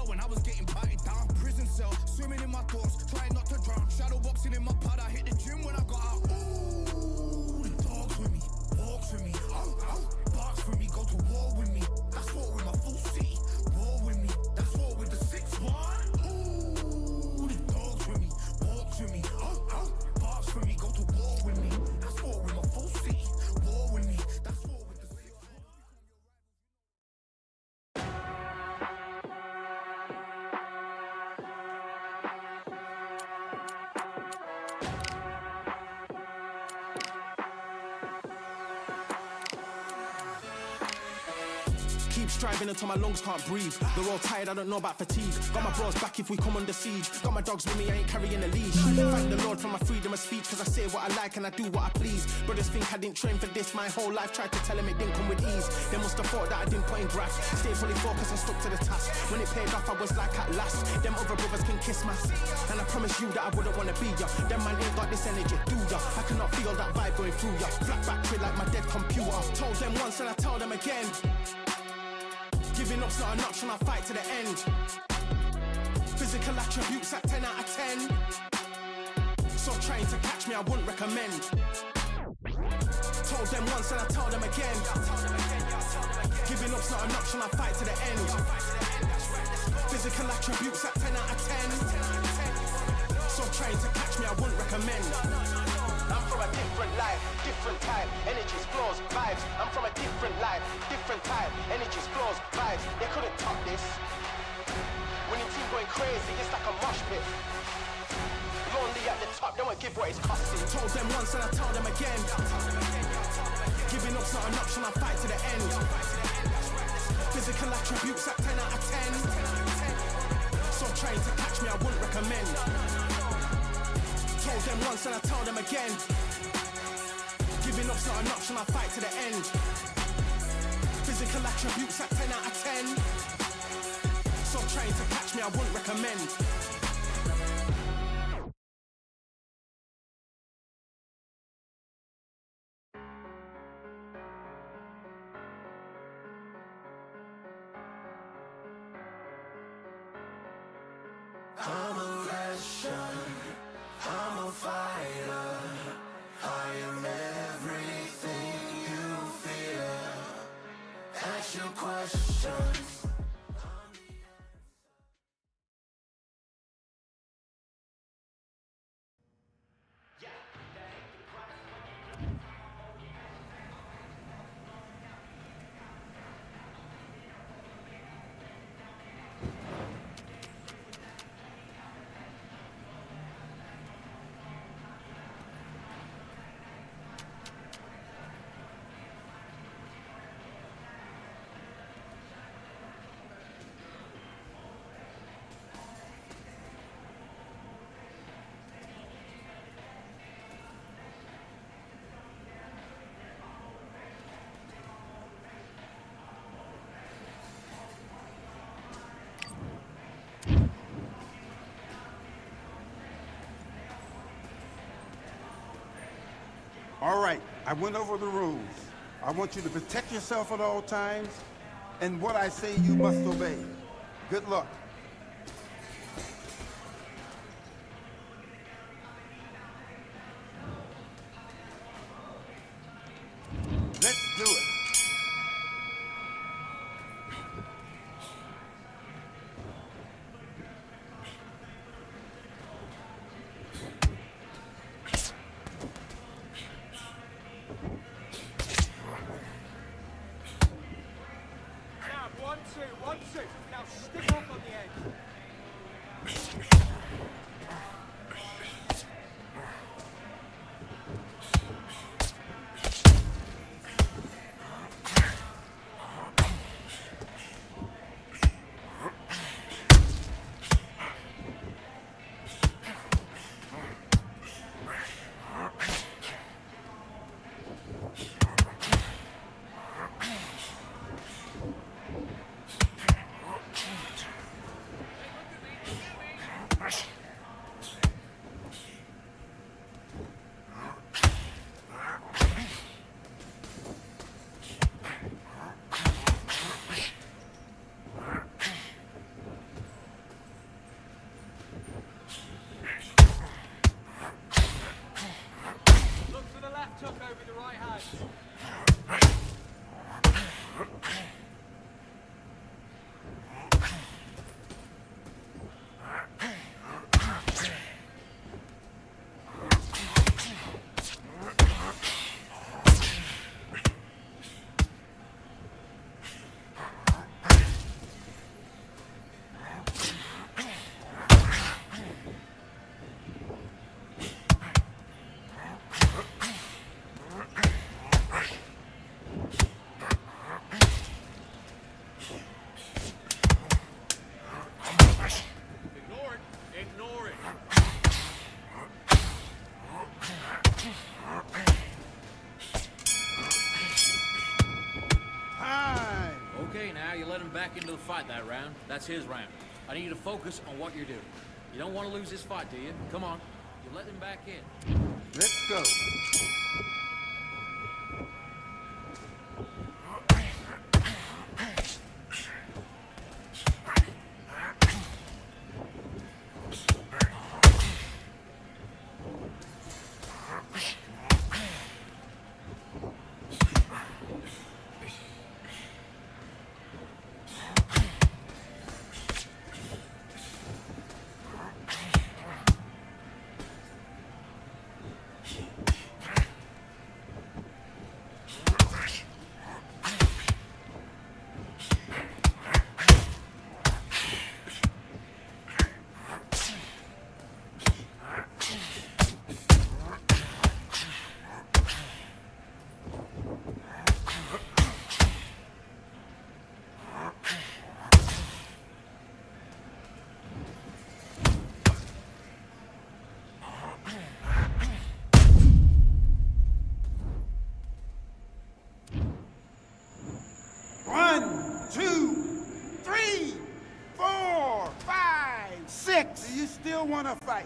when I was getting patted down. Prison cell, swimming in my thoughts, trying not to drown. Shadow boxing in my pad, I hit the gym when I got out. Ooh, the dogs with me, walks with me, barks with me, go to war with me. That's war with my full city, war with me. That's war with the 6-1. Ooh, the dogs with me, walks with me, barks with me, go to war with me. That's war with my full city, war with me. That's war with the 6-1. Keep striving until my lungs can't breathe. They're all tired, I don't know about fatigue. Got my bros back if we come under siege. Got my dogs with me, I ain't carrying a leash. Thank the Lord for my freedom of speech, cause I say what I like and I do what I please. Brothers think I didn't train for this my whole life. Tried to tell them it didn't come with ease. They must have thought that I didn't put in graft. Stayed fully focused and stuck to the task. When it paid off, I was like at last. Them other brothers can kiss my ass. And I promise you that I wouldn't wanna be ya. Them man ain't got this energy, do ya? I cannot feel that vibe going through ya. Flat back trill like my dead computer. Told them once and I tell them again. Giving up's not an option, I'll fight to the end. Physical attributes at 10 out of 10. So trying to catch me, I wouldn't recommend. Told them once and I tell them again. Giving up's not an option, I'll fight to the end. Physical attributes at 10 out of 10. So trying to catch me, I wouldn't recommend. I'm from a different life, different type, energies, flows, vibes. I'm from a different life, different type, energies, flows, vibes. They couldn't top this. When your team going crazy, it's like a mosh pit. Lonely at the top, they won't give what it's costing. Told them once and I tell them again. Giving up's not an option, I'll fight to the end. Physical attributes at 10 out of 10. So trying to catch me, I wouldn't recommend. Told them once and I tell them again. Giving up's not an option, I'll fight to the end. Physical attributes at 10 out of 10. So trying to catch me, I wouldn't recommend. I'm a Russian, I'm a fighter. I am everything you fear. Ask your questions. All right, I went over the rules. I want you to protect yourself at all times, and what I say you must obey. Good luck. Let's do it. One, two. Now stick off on the edge. fight that round. That's his round. I need you to focus on what you're doing. You don't want to lose this fight, do you? Come on. You let him back in. Let's go. Do you still want to fight?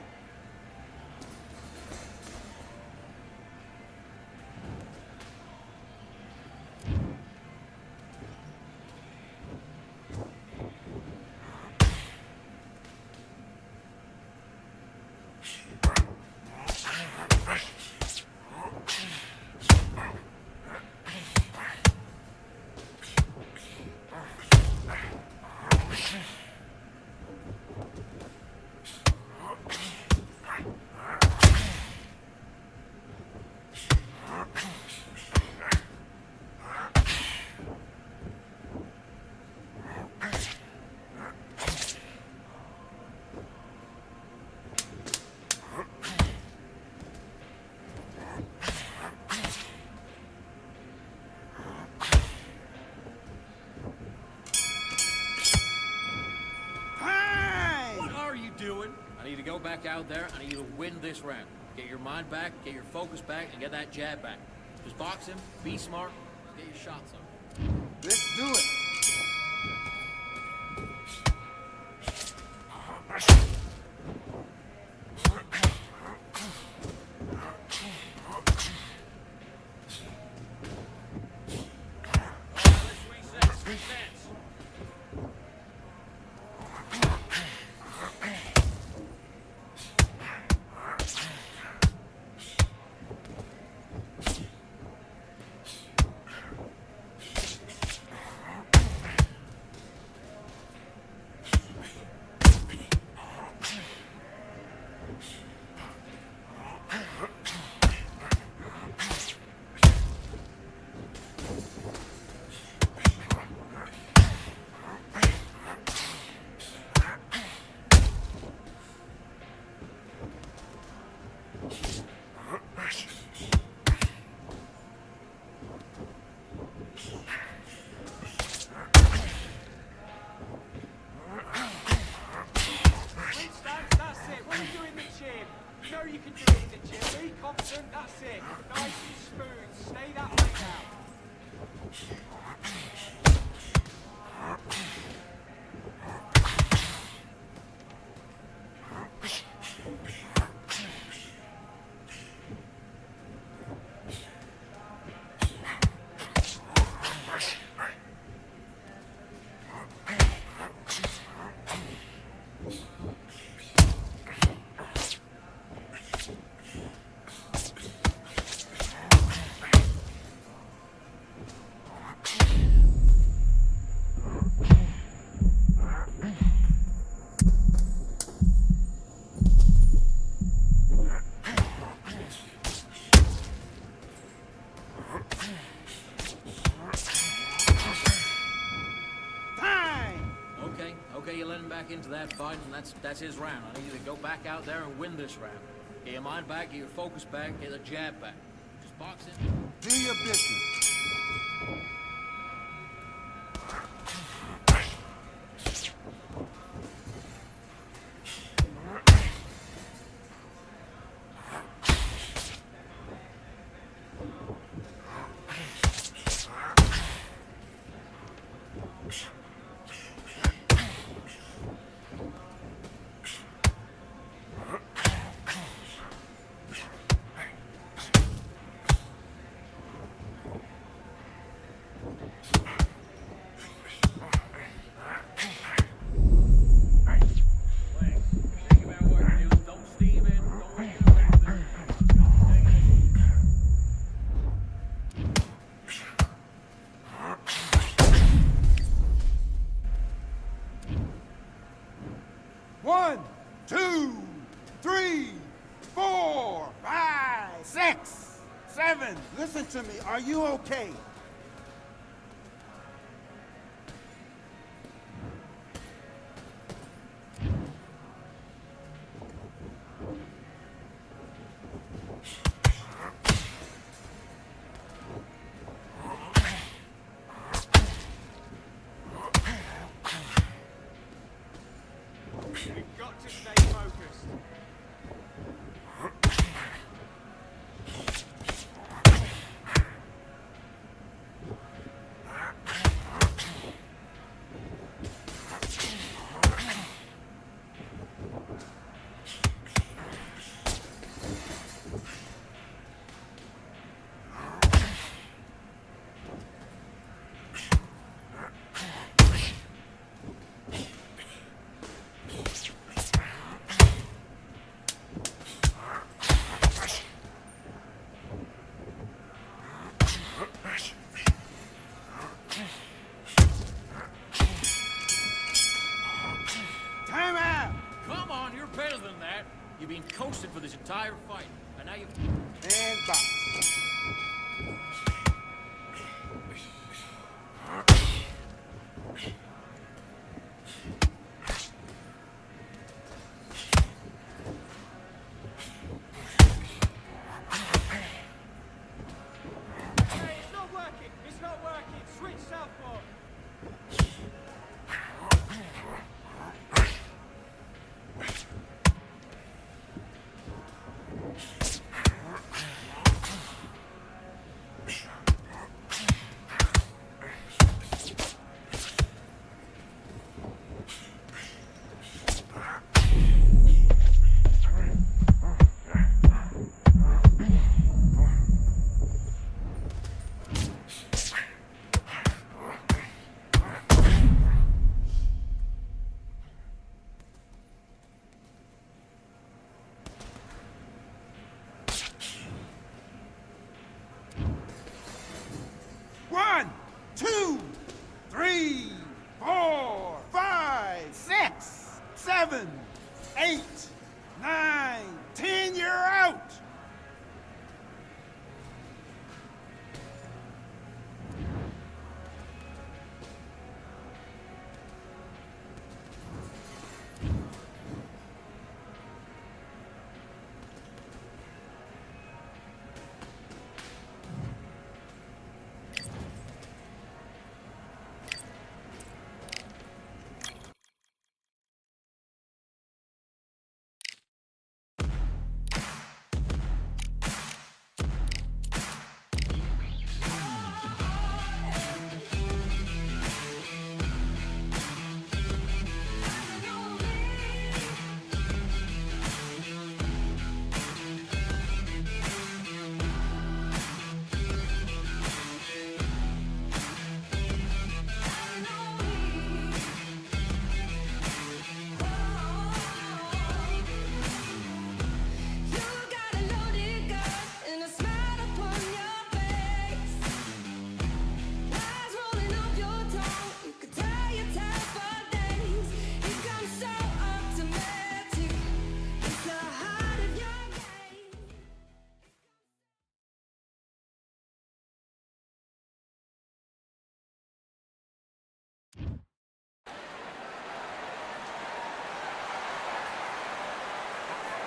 I need you to go back out there. I need you to win this round. Get your mind back, get your focus back, and get that jab back. Just box him, be smart, get your shots up. Let's do it. You can do it in the gym. Be confident, that's it. Nice and smooth. Stay that way now. Okay, you let him back into that fight, and that's his round. I need you to go back out there and win this round. Get your mind back, get your focus back, get the jab back. Just box it. Do your business. 1, 2, 3, 4, 5, 6, 7. Listen to me. Are you okay? We've got to stay focused. Time out! Come on, you're better than that. You've been coasting for this entire fight, and now you've... And box. Hey, it's not working. It's not working. Switch southpaw. One, 2, 3, 4, 5, 6, 7, 8, 9, 10. You're out.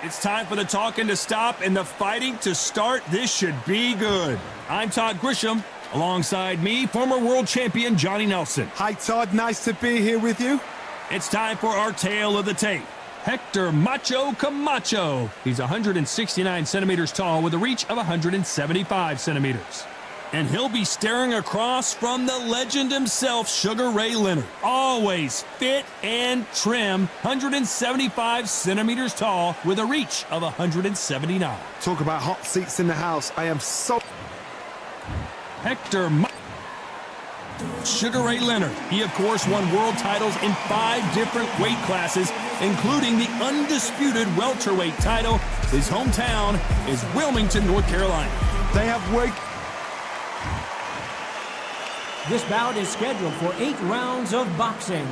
It's time for the talking to stop and the fighting to start. This should be good. I'm Todd Grisham. Alongside me, former world champion Johnny Nelson. Hi, Todd. Nice to be here with you. It's time for our tale of the tape. Hector Macho Camacho. He's 169 centimeters tall with a reach of 175 centimeters. And he'll be staring across from the legend himself, Sugar Ray Leonard. Always fit and trim, 175 centimeters tall with a reach of 179. Talk about hot seats in the house. I am so... Hector Sugar Ray Leonard. He, of course, won world titles in 5 different weight classes, including the undisputed welterweight title. His hometown is Wilmington, North Carolina. They have weight... This bout is scheduled for 8 rounds of boxing.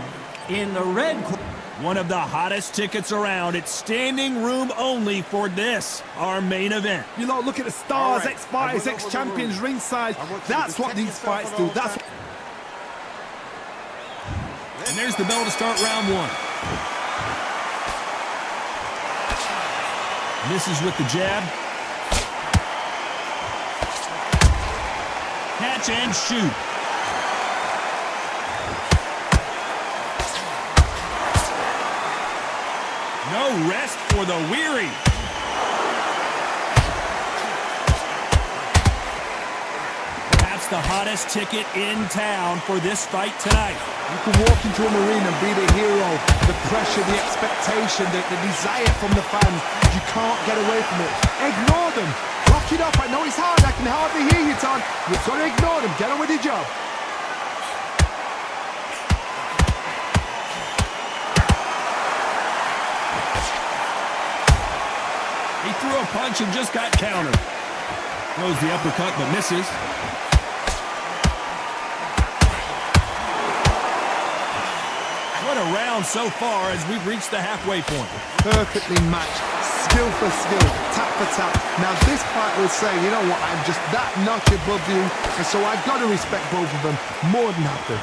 In the red corner. One of the hottest tickets around. It's standing room only for this, our main event. You know, look at the stars, All right. ex-fighters, I went over the ex-champions rules. ringside. I want you to That's what protect these yourself fights at do. all That's times. And there's the bell to start round one. Misses with the jab. Catch and shoot. No rest for the weary. Perhaps the hottest ticket in town for this fight tonight. You can walk into an arena and be the hero. The pressure, the expectation, the desire from the fans. You can't get away from it. Ignore them. Rock it up. I know it's hard. I can hardly hear you, Todd. You've got to ignore them. Get on with your job. He threw a punch and just got countered. Throws the uppercut but misses. What a round so far as we've reached the halfway point. Perfectly matched. Skill for skill. Tap for tap. Now this fight will say, you know what, I'm just that notch above you. And so I've got to respect both of them more than have to.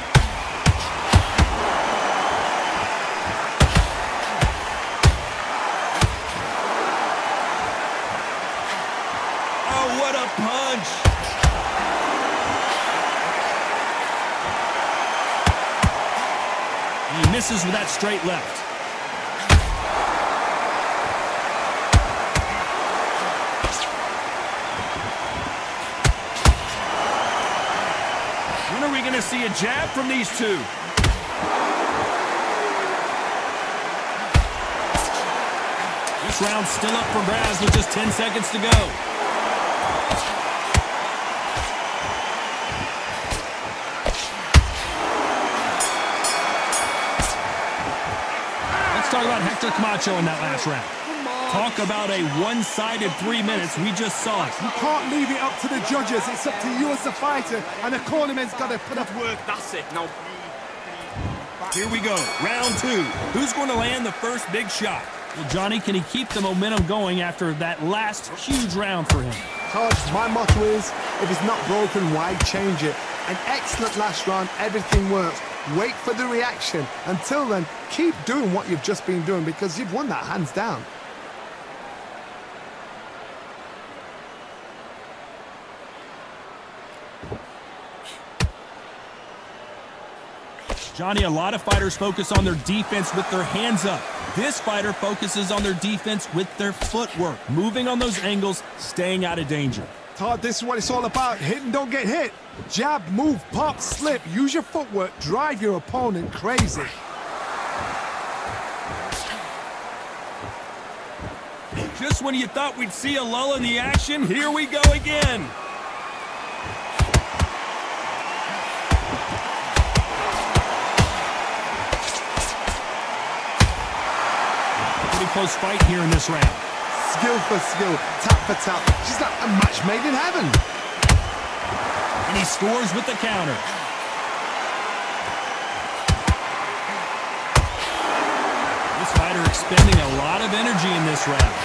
Oh, what a punch! He misses with that straight left. When are we going to see a jab from these two? This round's still up for grabs with just 10 seconds to go. Let's talk about Hector Camacho in that last round. Talk about a one-sided 3 minutes. We just saw it. You can't leave it up to the judges. It's up to you as the fighter. And the cornerman's got to put up work. That's it. Now, Here we go, round two. Who's going to land the first big shot? Well, Johnny, can he keep the momentum going after that last huge round for him? Todd, my motto is, if it's not broken, why change it? An excellent last round, everything works. Wait for the reaction. Until then, keep doing what you've just been doing because you've won that hands down. Johnny, a lot of fighters focus on their defense with their hands up. This fighter focuses on their defense with their footwork, moving on those angles, staying out of danger. Todd, this is what it's all about. Hit and don't get hit. Jab, move, pop, slip. Use your footwork. Drive your opponent crazy. Just when you thought we'd see a lull in the action, here we go again. Pretty close fight here in this round. Skill for skill, tap for tap. She's like a match made in heaven. And he scores with the counter. This fighter expending a lot of energy in this round.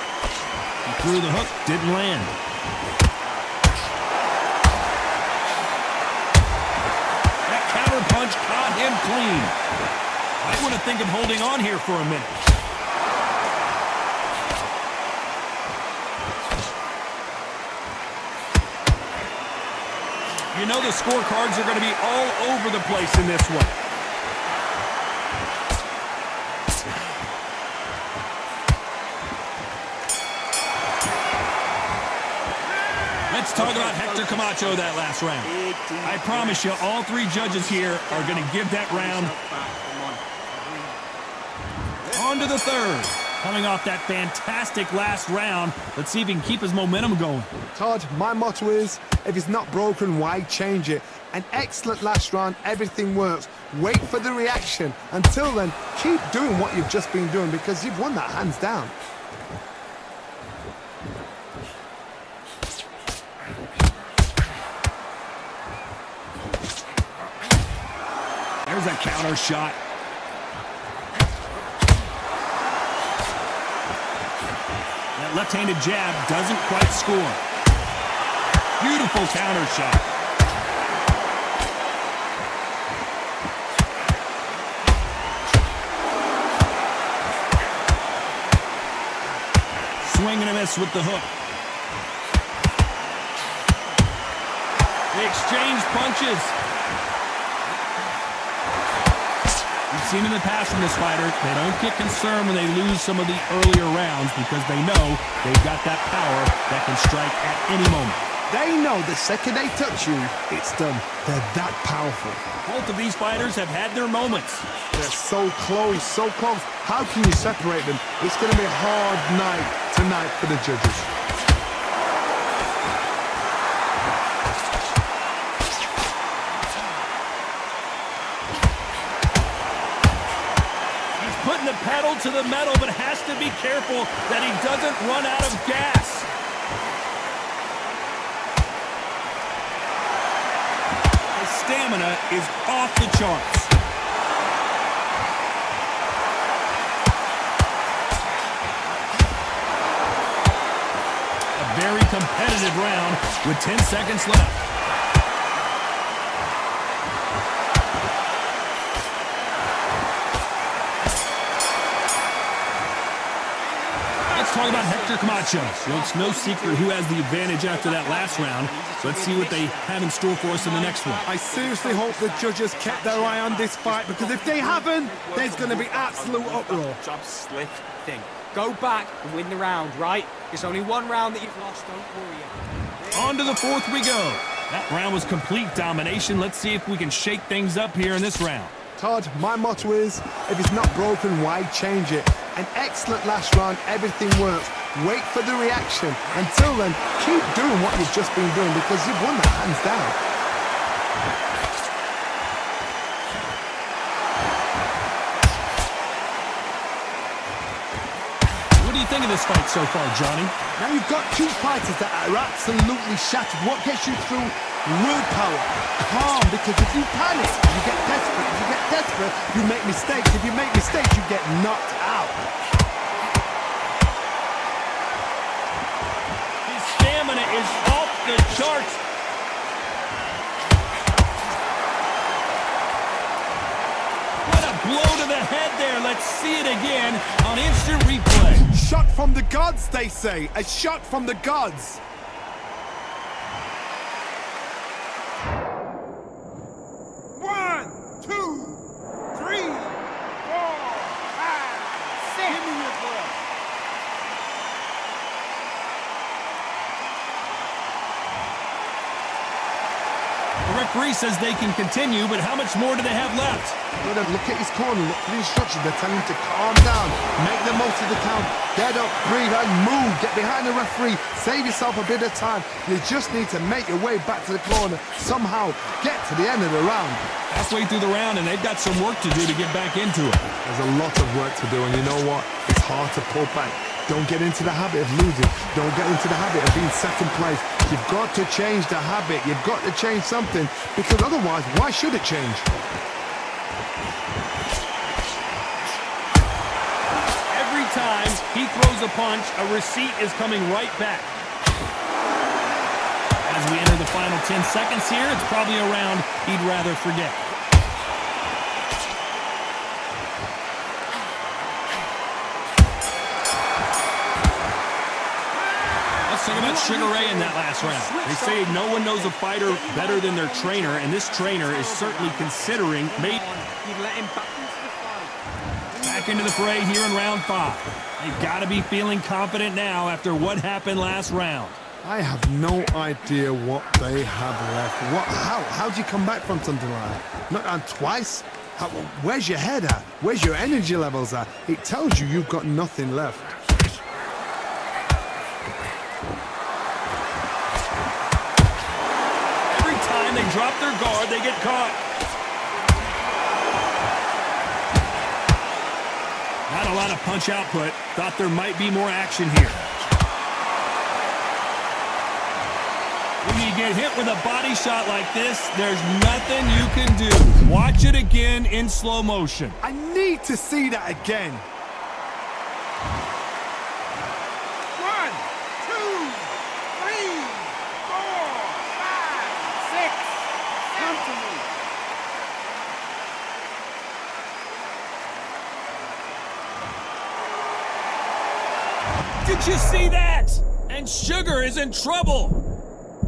He threw the hook, didn't land. That counter punch caught him clean. I want to think of holding on here for a minute. You know the scorecards are going to be all over the place in this one. Let's talk about Hector Camacho that last round. I promise you, all three judges here are going to give that round on to the third. Coming off that fantastic last round, let's see if he can keep his momentum going. Todd, my motto is, if it's not broken, why change it? An excellent last round, everything works. Wait for the reaction. Until then, keep doing what you've just been doing because you've won that hands down. There's a counter shot. That left-handed jab doesn't quite score. Beautiful counter shot. Swing and a miss with the hook. They exchange punches. We've seen in the past from this fighter, they don't get concerned when they lose some of the earlier rounds because they know they've got that power that can strike at any moment. They know the second they touch you, it's done. They're that powerful. Both of these fighters have had their moments. They're so close, so close. How can you separate them? It's going to be a hard night tonight for the judges. He's putting the pedal to the metal, but has to be careful that he doesn't run out of gas. His stamina is off the charts. Very competitive round with 10 seconds left. Let's talk about Hector Camacho. Well, it's no secret who has the advantage after that last round. Let's see what they have in store for us in the next one. I seriously hope the judges kept their eye on this fight, because if they haven't, there's going to be absolute uproar. Job slick thing. Go back and win the round, right? It's only one round that you've lost, don't worry. On to the fourth we go. That round was complete domination. Let's see if we can shake things up here in this round. Todd, my motto is, if it's not broken, why change it? An excellent last round, everything works. Wait for the reaction. Until then, keep doing what you've just been doing, because you've won that hands down. What do you think of this fight so far, Johnny? Now you've got two fighters that are absolutely shattered. What gets you through? Willpower. Calm, because if you panic, you get desperate. If you get desperate, you make mistakes. If you make mistakes, you get knocked out. His stamina is off the charts. What a blow to the head there. Let's see it again on instant replay. Shot from the gods, they say. A shot from the gods. One, two, three, four, five, six. Give me your blood. The referee says they can continue, but how much more do they have left? Look at his corner, look for the instructions. They're telling him to calm down, make the most of the count, get up, breathe, and move. Get behind the referee, save yourself a bit of time. You just need to make your way back to the corner, somehow get to the end of the round. Halfway through the round, and they've got some work to do to get back into it. There's a lot of work to do, and you know what? It's hard to pull back. Don't get into the habit of losing. Don't get into the habit of being second place. You've got to change the habit. You've got to change something, because otherwise, why should it change? Every time he throws a punch, a receipt is coming right back. As we enter the final 10 seconds here, it's probably a round he'd rather forget. Let's talk about Sugar Ray in that last round. They say no one knows a fighter better than their trainer, and this trainer is certainly considering maybe You've let him back into the fight. back into the fray here in round 5. They've got to be feeling confident now after what happened last round. I have no idea what they have left. How do you come back from something like that? Not on twice? Where's your head at? Where's your energy levels at? It tells you you've got nothing left. Every time they drop their guard, they get caught. Not a lot of punch output. Thought there might be more action here. When you get hit with a body shot like this, there's nothing you can do. Watch it again in slow motion. I need to see that again. 1, 2, 3, 4, 5, 6. Come to me. Did you see that? And Sugar is in trouble.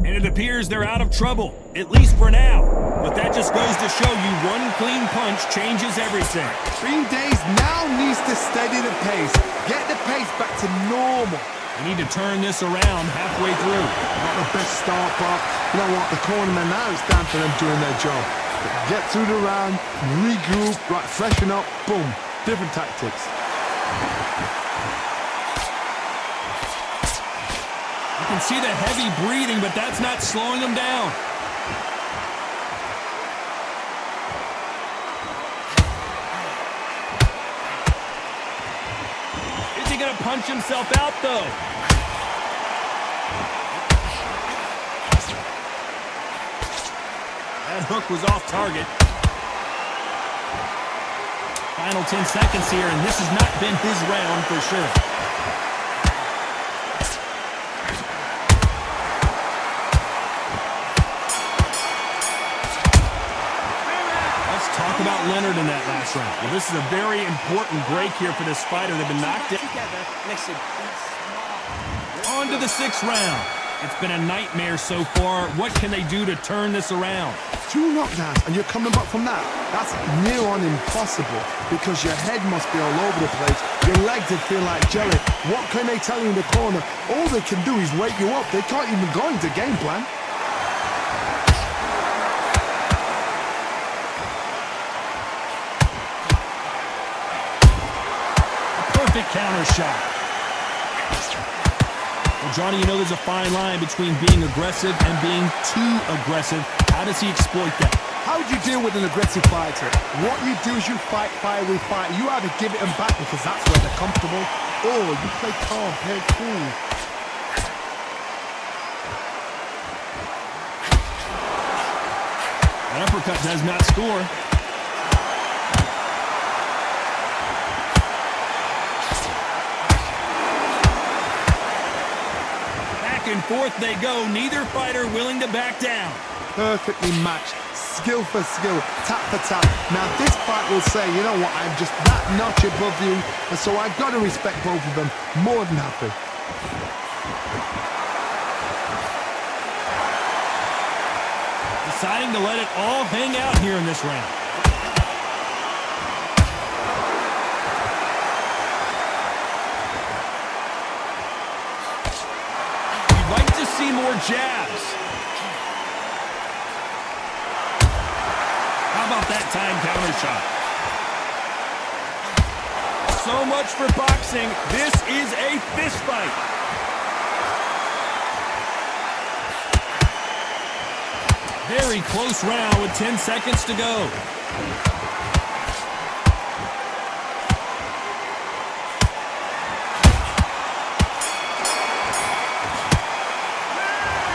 And it appears they're out of trouble, at least for now. But that just goes to show you one clean punch changes everything. Green Days now needs to steady the pace. Get the pace back to normal. We need to turn this around halfway through. Not the best start, but you know what? The cornermen now, it's time for them doing their job. Get through the round, regroup, right, freshen up, boom. Different tactics. You can see the heavy breathing, but that's not slowing them down. Is he going to punch himself out, though? That hook was off target. Final 10 seconds here, and this has not been his round for sure. Talk about Leonard in that last round. Well, this is a very important break here for this fighter. They've been knocked down. Listen, On to the 6th round. It's been a nightmare so far. What can they do to turn this around? 2 knockdowns and you're coming back from that. That's near on impossible because your head must be all over the place. Your legs would feel like jelly. What can they tell you in the corner? All they can do is wake you up. They can't even go into game plan. Perfect counter shot. Well, Johnny, you know there's a fine line between being aggressive and being too aggressive. How does he exploit that? How do you deal with an aggressive fighter? What you do is you fight fire with fire. You either give it them back because that's where they're comfortable, or you play calm, play cool. That uppercut does not score. Back and forth they go, neither fighter willing to back down. Perfectly matched, skill for skill, tap for tap. Now this fight will say, you know what, I'm just that notch above you, and so I've got to respect both of them. More than happy. Deciding to let it all hang out here in this round. You'd like to see more jabs. How about that time counter shot? So much for boxing. This is a fist fight. Very close round with 10 seconds to go.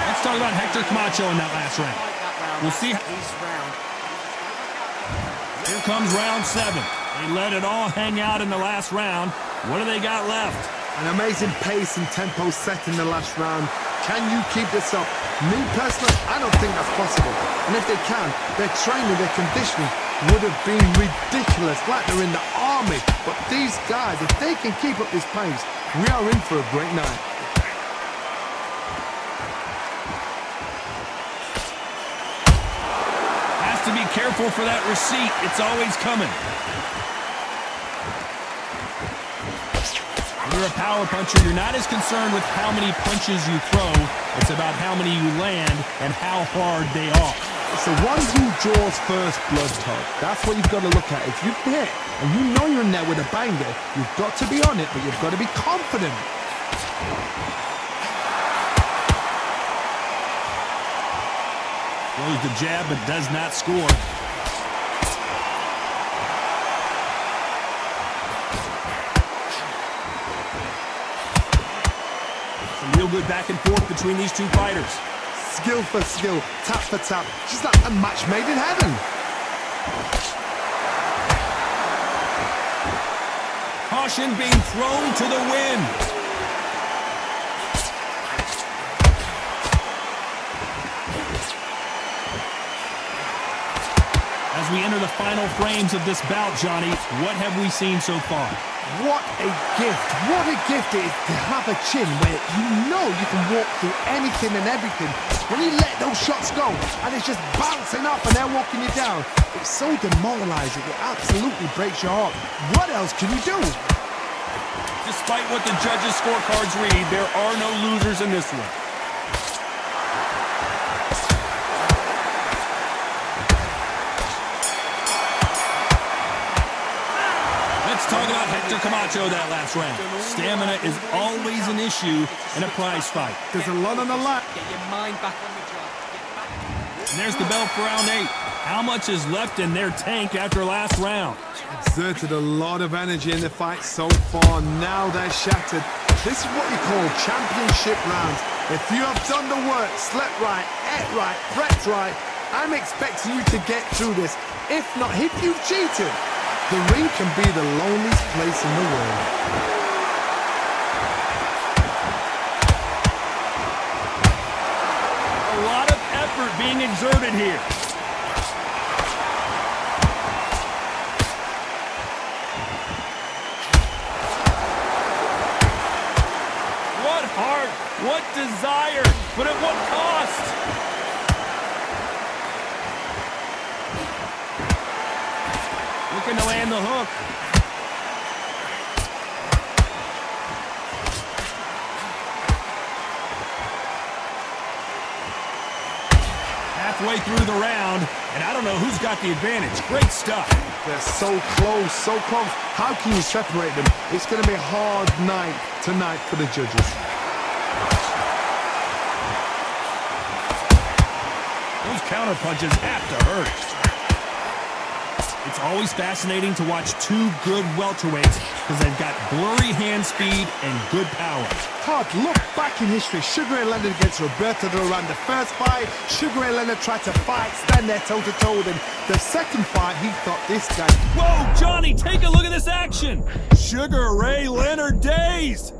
Let's talk about Hector Camacho in that last round. We'll see. Here comes round 7. They let it all hang out in the last round. What do they got left? An amazing pace and tempo set in the last round. Can you keep this up? Me personally, I don't think that's possible. And if they can, their training, their conditioning would have been ridiculous, like they're in the army. But these guys, if they can keep up this pace, we are in for a great night. Has to be careful for that receipt. It's always coming. When you're a power puncher, you're not as concerned with how many punches you throw. It's about how many you land and how hard they are. It's the one who draws first blood, Todd. That's what you've got to look at. If you hit and you know you're in there with a banger, you've got to be on it, but you've got to be confident. Throws the jab, but does not score. Some real good back and forth between these two fighters. skill for skill, tap for tap. She's like a match made in heaven. Caution being thrown to the wind. As we enter the final frames of this bout, Johnny, what have we seen so far? What a gift. What a gift it is to have a chin where you know you can walk through anything and everything. When you let those shots go and it's just bouncing up and they're walking you down, it's so demoralizing. It absolutely breaks your heart. What else can you do? Despite what the judges' scorecards read, there are no losers in this one. Talk about Hector Camacho that last round. Stamina is always an issue in a prize fight. There's a lot on the line. Get your mind back on the job. And there's the bell for round 8. How much is left in their tank after last round? Exerted a lot of energy in the fight so far. Now they're shattered. This is what you call championship rounds. If you have done the work, slept right, ate right, prepped right, I'm expecting you to get through this. If not, if you've cheated, the ring can be the loneliest place in the world. A lot of effort being exerted here. What heart, what desire, but at what cost? Looking to land the hook. Halfway through the round, and I don't know who's got the advantage. Great stuff. They're so close, so close. How can you separate them? It's going to be a hard night tonight for the judges. Those counter punches have to hurt. It's always fascinating to watch two good welterweights because they've got blurry hand speed and good power. Todd, look back in history. Sugar Ray Leonard against Roberto Duran. The first fight, Sugar Ray Leonard tried to fight, stand there toe-to-toe with him. The second fight, he thought this guy... Whoa, Johnny, take a look at this action. Sugar Ray Leonard dazed.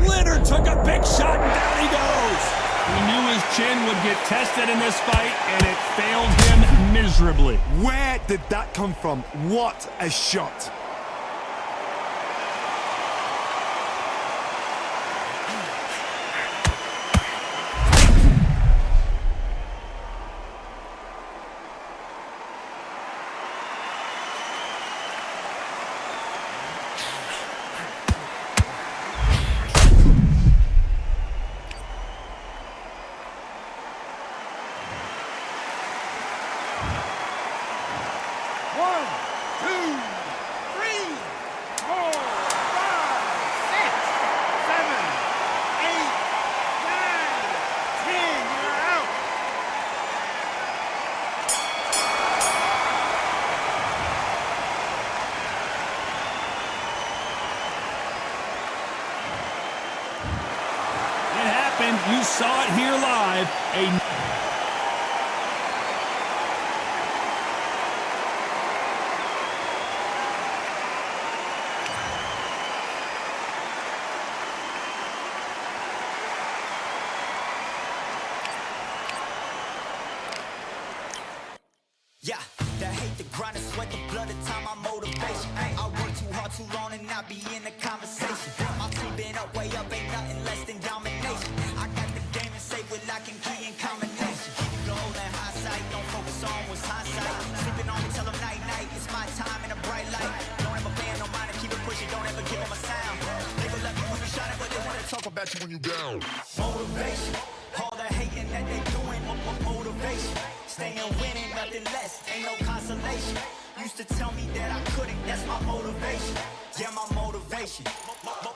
Leonard took a big shot and down he goes. He knew his chin would get tested in this fight, and it failed him miserably. Where did that come from? What a shot. You saw it here live. Yeah, that hate, the grind, the sweat, the blood, the time, my motivation. I work too hard, too long, and not be in the conversation. My team been up, way up, ain't nothing less than domination. I got the game and safe with lock and key and combination. Keep it goal and high sight, don't focus on what's hindsight. Sleeping on me, tell them night, night, it's my time in a bright light. Don't ever pay no mind and keep it pushing, don't ever give them a sound. They gon' love you when you shining, but they wanna talk about you when you down. Motivation, all the hating that they doing, motivation. Staying winning, nothing less, ain't no consolation. Used to tell me that I couldn't, that's my motivation. Yeah, my motivation,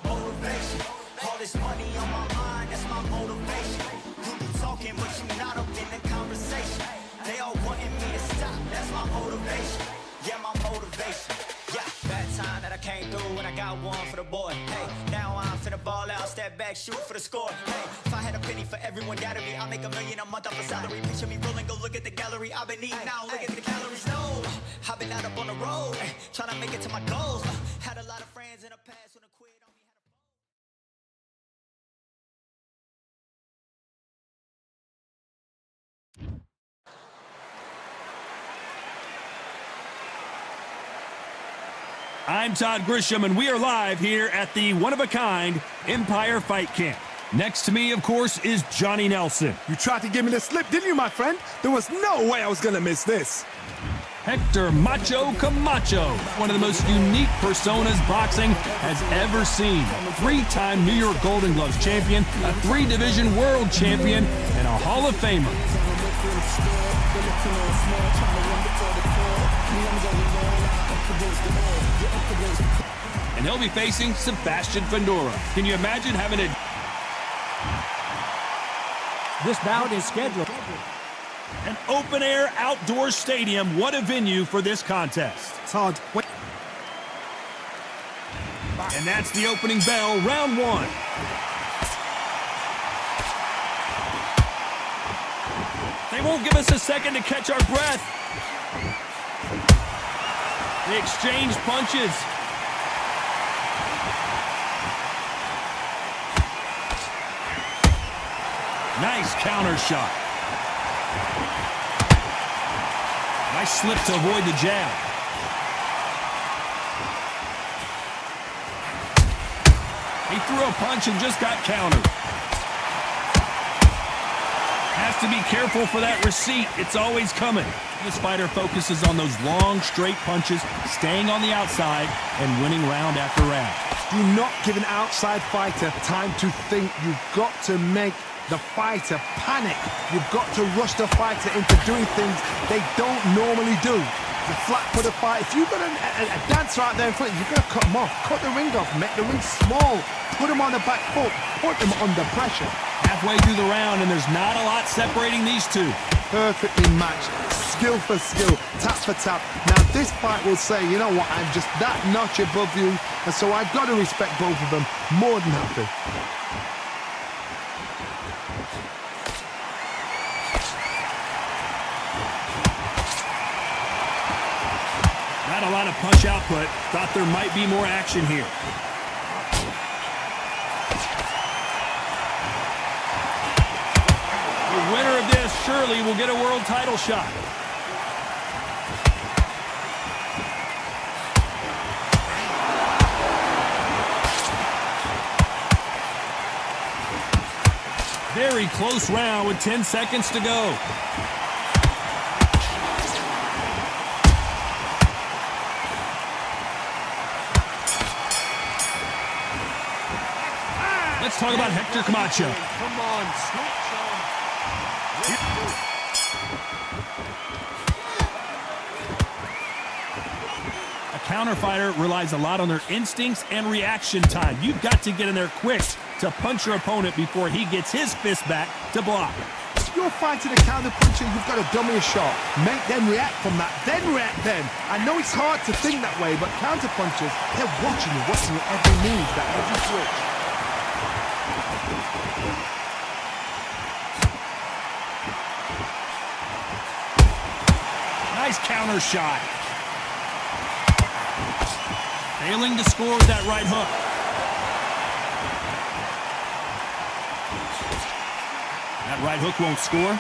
motivation. All this money on my mind, that's my motivation. You be talking, but you not up in the conversation. They all wanting me to stop, that's my motivation. Yeah, my motivation. Yeah, bad time that I came through and I got one for the boy. Hey, now I'm finna ball out, step back, shoot for the score. Hey, if I had a penny Everyone doubted me, I make $1 million a month off a salary. Picture me rolling, go look at the gallery. I've been eating now, look at the calories. No, I've been out up on the road, trying to make it to my goals. Had a lot of friends in the past when I quit on me. I'm Todd Grisham, and we are live here at the one-of-a-kind Empire Fight Camp. Next to me, of course, is Johnny Nelson. You tried to give me the slip, didn't you, my friend? There was no way I was going to miss this. Hector Macho Camacho, one of the most unique personas boxing has ever seen. 3-time New York Golden Gloves champion, a 3-division world champion, and a Hall of Famer. And he'll be facing Sebastian Fundora. Can you imagine having a... This bout is scheduled. An open-air outdoor stadium. What a venue for this contest. Todd, wait. And that's the opening bell, round 1. They won't give us a second to catch our breath. They exchange punches. Nice counter shot. Nice slip to avoid the jab. He threw a punch and just got countered. Has to be careful for that receipt. It's always coming. This fighter focuses on those long, straight punches, staying on the outside, and winning round after round. Do not give an outside fighter time to think. You've got to make the fighter panic. You've got to rush the fighter into doing things they don't normally do. The flat for the fight. If you've got a dancer out there in front, you've got to cut them off. Cut the ring off. Make the ring small. Put them on the back foot. Put them under pressure. Halfway through the round, and there's not a lot separating these two. Perfectly matched. Skill for skill. Tap for tap. Now this fight will say, you know what, I'm just that notch above you, and so I've got to respect both of them. More than happy. Not a lot of punch output. Thought there might be more action here. The winner of this surely will get a world title shot. Very close round with 10 seconds to go. Let's talk about Hector Camacho. Come on, switch on. A counter fighter relies a lot on their instincts and reaction time. You've got to get in there quick to punch your opponent before he gets his fist back to block. If you're fighting a counter puncher, you've got to dummy a shot. Make them react from that, then react then. I know it's hard to think that way, but counter punchers, they're watching your every move, that every switch. Nice counter shot. Failing to score with that right hook. That right hook won't score.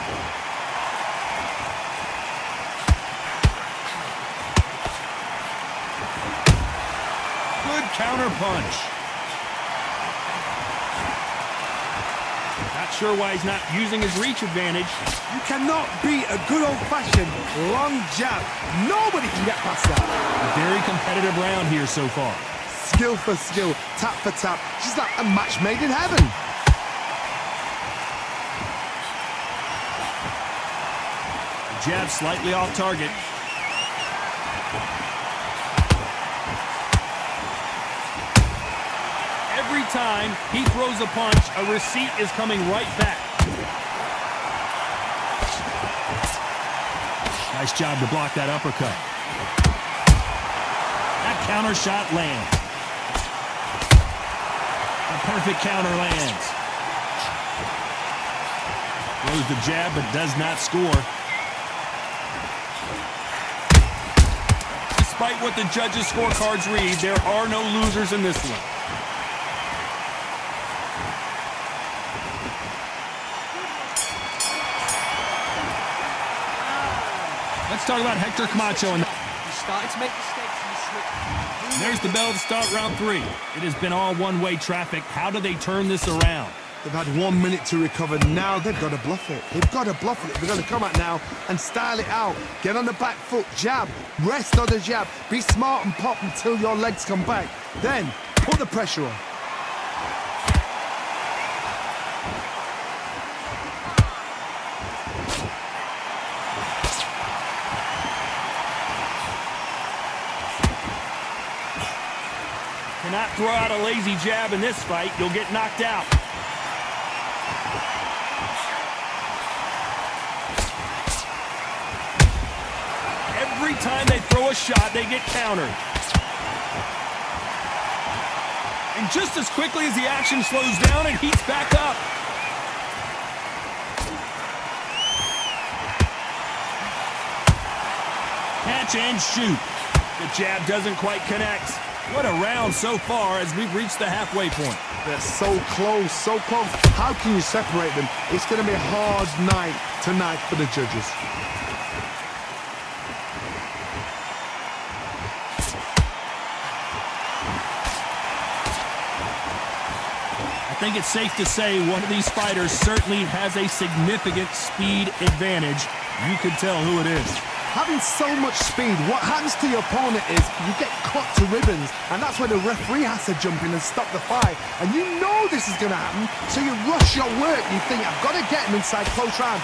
Good counter punch. Not sure why he's not using his reach advantage. You cannot beat a good old-fashioned long jab. Nobody can get past that. A very competitive round here so far. Skill for skill, tap for tap. She's like a match made in heaven. Jab slightly off target. Every time he throws a punch, a receipt is coming right back. Nice job to block that uppercut. That counter shot lands. A perfect counter lands. Throws the jab but does not score. Despite what the judges' scorecards read, there are no losers in this one. Let's talk about Hector Camacho. You started to make mistakes and you slipped. There's the bell to start round 3. It has been all one-way traffic. How do they turn this around? They've had 1 minute to recover. Now they've got to bluff it. They've got to bluff it. They're going to come out now and style it out. Get on the back foot, jab, rest on the jab. Be smart and pop until your legs come back. Then put the pressure on. Cannot throw out a lazy jab in this fight. You'll get knocked out. Every time they throw a shot, they get countered. And just as quickly as the action slows down, it heats back up. Catch and shoot. The jab doesn't quite connect. What a round so far as we've reached the halfway point. They're so close, so close. How can you separate them? It's going to be a hard night tonight for the judges. I think it's safe to say one of these fighters certainly has a significant speed advantage. You can tell who it is. Having so much speed, what happens to your opponent is you get cut to ribbons, and that's where the referee has to jump in and stop the fight. And you know this is going to happen, so you rush your work. You think, I've got to get him inside close round.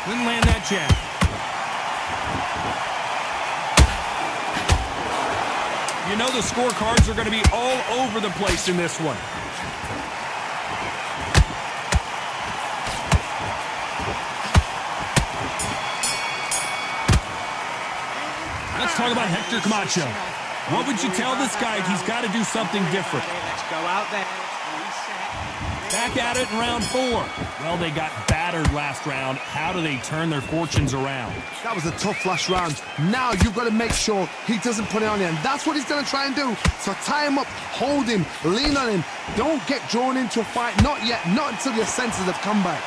Couldn't land that jab. You know the scorecards are going to be all over the place in this one. Let's talk about Hector Camacho. What would you tell this guy? He's got to do something different. Let's go out there. Reset. Back at it in round 4. Well, they got battered last round. How do they turn their fortunes around? That was a tough last round. Now you've got to make sure he doesn't put it on you, and that's what he's going to try and do. So tie him up, hold him, lean on him. Don't get drawn into a fight. Not yet. Not until your senses have come back.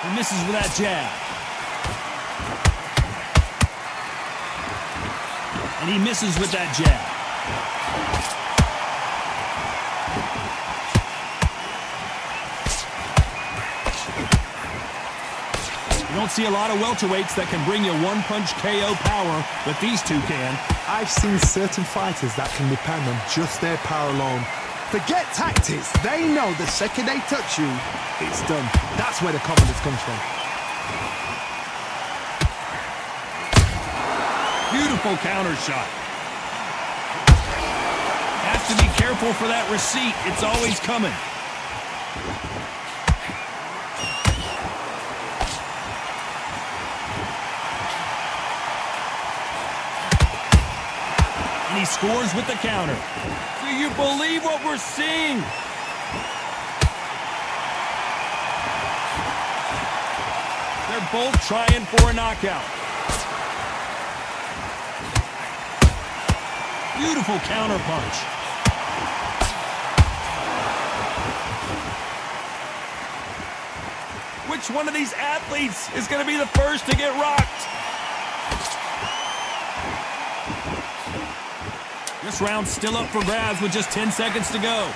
He misses with that jab. And he misses with that jab. You don't see a lot of welterweights that can bring you one-punch KO power, but these two can. I've seen certain fighters that can depend on just their power alone. Forget tactics. They know the second they touch you, it's done. That's where the confidence comes from. Beautiful counter shot. Has to be careful for that receipt. It's always coming. And he scores with the counter. Do you believe what we're seeing? They're both trying for a knockout. Beautiful counter punch. Which one of these athletes is going to be the first to get rocked? This round's still up for grabs with just 10 seconds to go.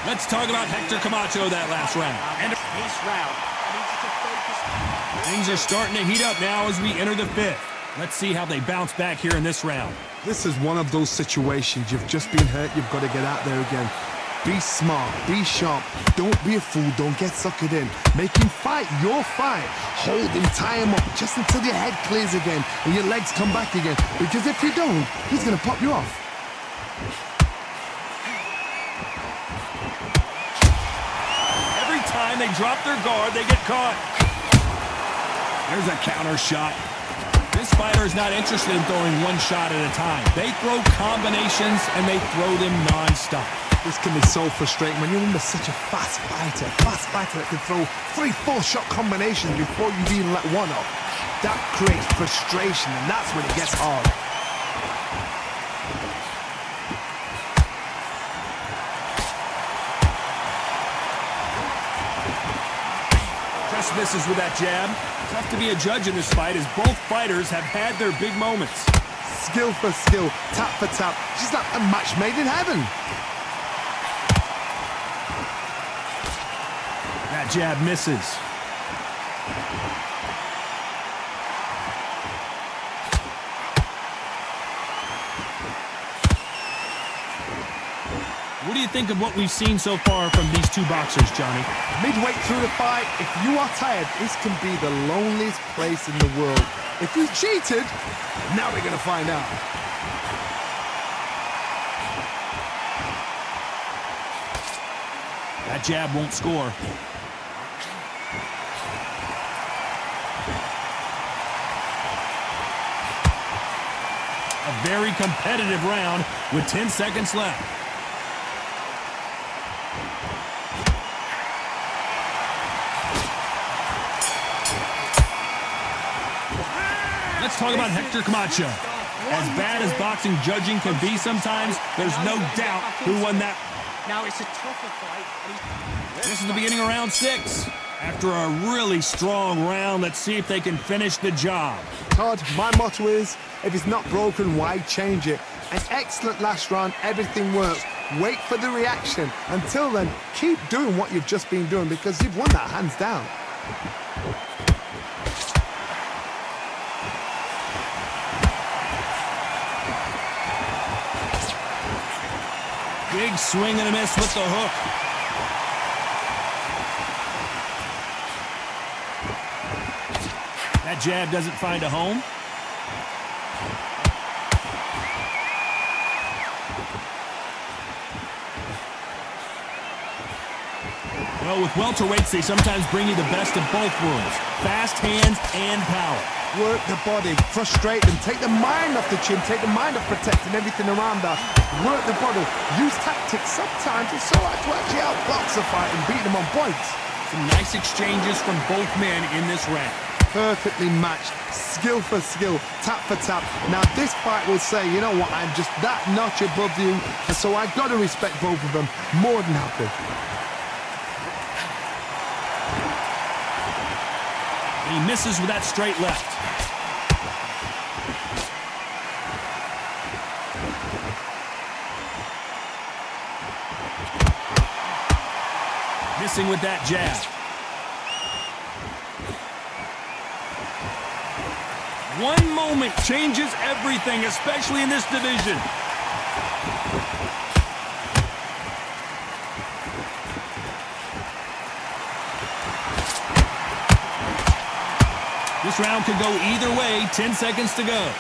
Let's talk about Hector Camacho that last round. And This round needs to focus. things are starting to heat up now as we enter the 5th. Let's see how they bounce back here in this round. This is one of those situations. You've just been hurt. You've got to get out there again. Be smart, be sharp, don't be a fool, don't get suckered in. Make him fight your fight. Hold him, tie him up just until your head clears again and your legs come back again. Because if you don't, he's gonna pop you off. Every time they drop their guard, they get caught. There's a counter shot. This fighter is not interested in throwing one shot at a time. They throw combinations and they throw them non-stop. This can be so frustrating when you're under such a fast fighter that can throw 3-4 shot combinations before you've even let one off. That creates frustration, and that's when it gets hard. Just misses with that jab. Tough to be a judge in this fight as both fighters have had their big moments. Skill for skill, tap for tap, just like a match made in heaven. That jab misses. What do you think of what we've seen so far from these two boxers, Johnny? Midway through the fight, if you are tired, this can be the loneliest place in the world. If you cheated, now we're going to find out. That jab won't score. A very competitive round with 10 seconds left. Let's talk about Hector Camacho. As bad as boxing judging can be sometimes, there's no doubt who won that. Now it's a tougher fight. This is the beginning of round 6. After a really strong round, let's see if they can finish the job. Todd, my motto is, if it's not broken, why change it? An excellent last round, everything works. Wait for the reaction. Until then, keep doing what you've just been doing because you've won that hands down. Big swing and a miss with the hook. That jab doesn't find a home. Well, with welterweights, they sometimes bring you the best of both worlds. Fast hands and power. Work the body, frustrate them, take the mind off the chin, take the mind off protecting everything around that. Work the body, use tactics. Sometimes it's so hard to actually outbox a fight and beat them on points. Some nice exchanges from both men in this round. Perfectly matched, skill for skill, tap for tap. Now this fight will say, you know what, I'm just that notch above you, and so I've got to respect both of them more than happy. He misses with that straight left. Missing with that jab. One moment changes everything, especially in this division. This round could go either way. 10 seconds to go.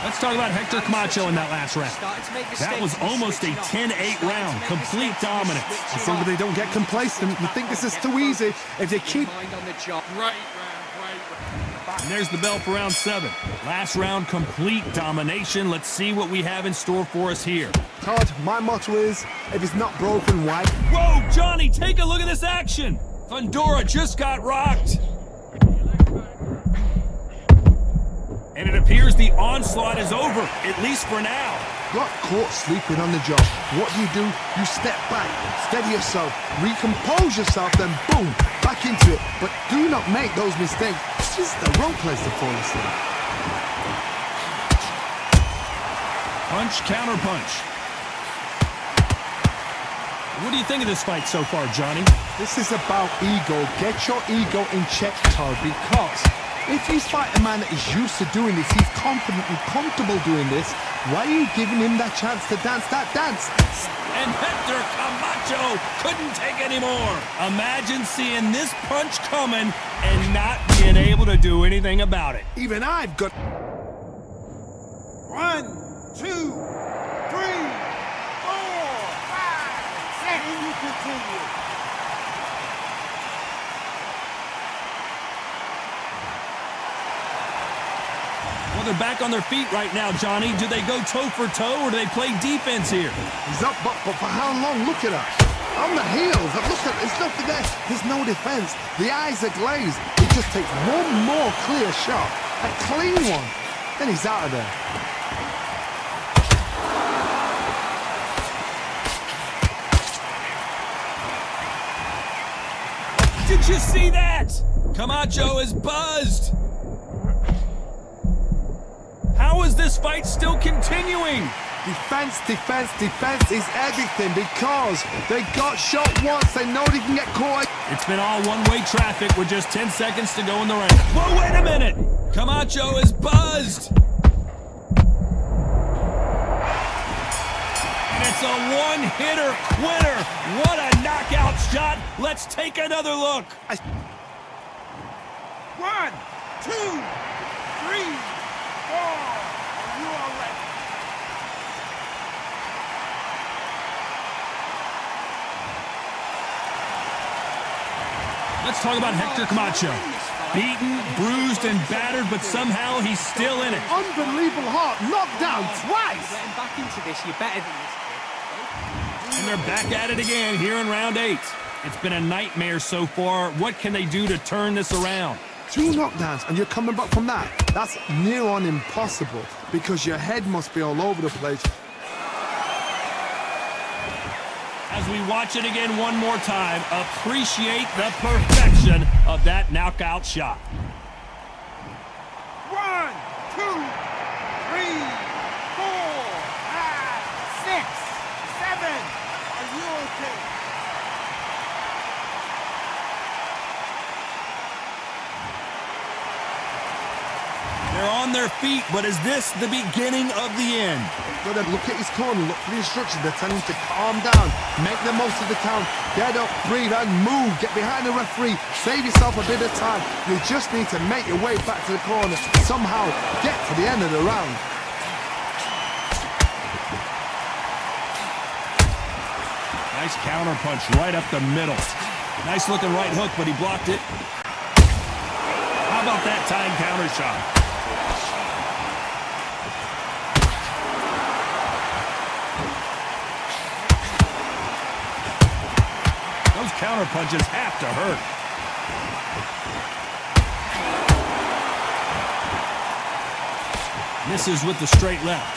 Let's talk about Hector Camacho in that last round. That was almost a 10-8 round. Complete dominance. As long as they don't get complacent, you think this is too easy. If they keep... And there's the bell for round 7. Last round, complete domination. Let's see what we have in store for us here. Todd, my motto is, if it's not broken, why? Whoa, Johnny, take a look at this action. Fundora just got rocked. And it appears the onslaught is over, at least for now. Got caught sleeping on the job. What do? You step back, steady yourself, recompose yourself, then boom, back into it. But do not make those mistakes. This is the wrong place to fall asleep. Punch, counter punch. What do you think of this fight so far, Johnny? This is about ego. Get your ego in check, Todd, because if you fight a man that is used to doing this, he's confident and comfortable doing this, why are you giving him that chance to dance that dance? And Hector Camacho couldn't take any more. Imagine seeing this punch coming and not being able to do anything about it. Even I've got... 1, 2, 3, 4, 5, 6. And you continue. Well, they're back on their feet right now, Johnny. Do they go toe for toe or do they play defense here? He's up, but for how long? Look at us. On the heels. Look at there's nothing there. There's no defense. The eyes are glazed. He just takes one more clear shot. A clean one. Then he's out of there. Did you see that? Camacho is buzzed. How is this fight still continuing? Defense, defense, defense is everything because they got shot once. They know they can get caught. It's been all one-way traffic with just 10 seconds to go in the round. Whoa, wait a minute! Camacho is buzzed! And it's a one-hitter winner! What a knockout shot! Let's take another look! 1, 2, 3, 4. Are you all ready? Let's talk about Hector Camacho. Beaten, bruised, and battered, but somehow he's still in it. Unbelievable heart, knocked down twice. Getting back into this, you're better than this kid. And they're back at it again here in round 8. It's been a nightmare so far. What can they do to turn this around? 2 knockdowns and you're coming back from that. That's near on impossible because your head must be all over the place. As we watch it again one more time, appreciate the perfection of that knockout shot. 1, 2, 3, 4, 5, 6, 7. Are you okay? They're on their feet, but is this the beginning of the end? Gotta look at his corner, look for the instructions. They're telling him to calm down, make the most of the count, get up, breathe, and move. Get behind the referee, save yourself a bit of time. You just need to make your way back to the corner, somehow get to the end of the round. Nice counter punch right up the middle. Nice looking right hook, but he blocked it. How about that time counter shot? Those counter punches have to hurt. Misses with the straight left.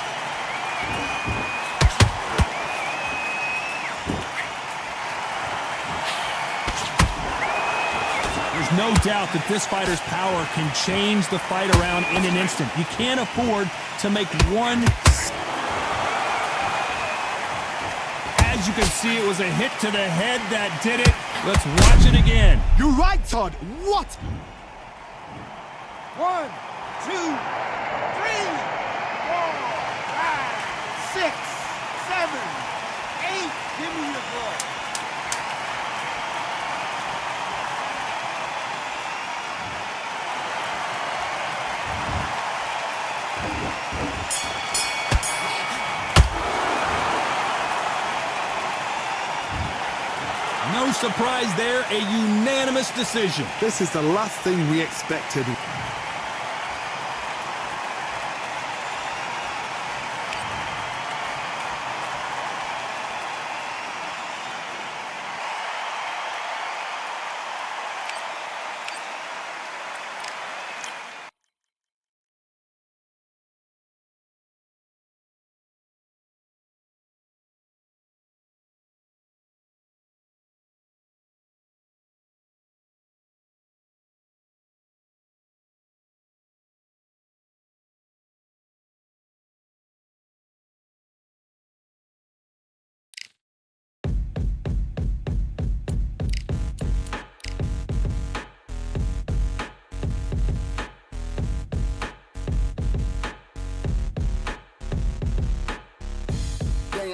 There's no doubt that this fighter's power can change the fight around in an instant. You can't afford to make one. As you can see, it was a hit to the head that did it. Let's watch it again. You're right, Todd. What? 1, 2, 3, 4, 5, 6, 7, 8. Give me your glory. No surprise there, a unanimous decision. This is the last thing we expected.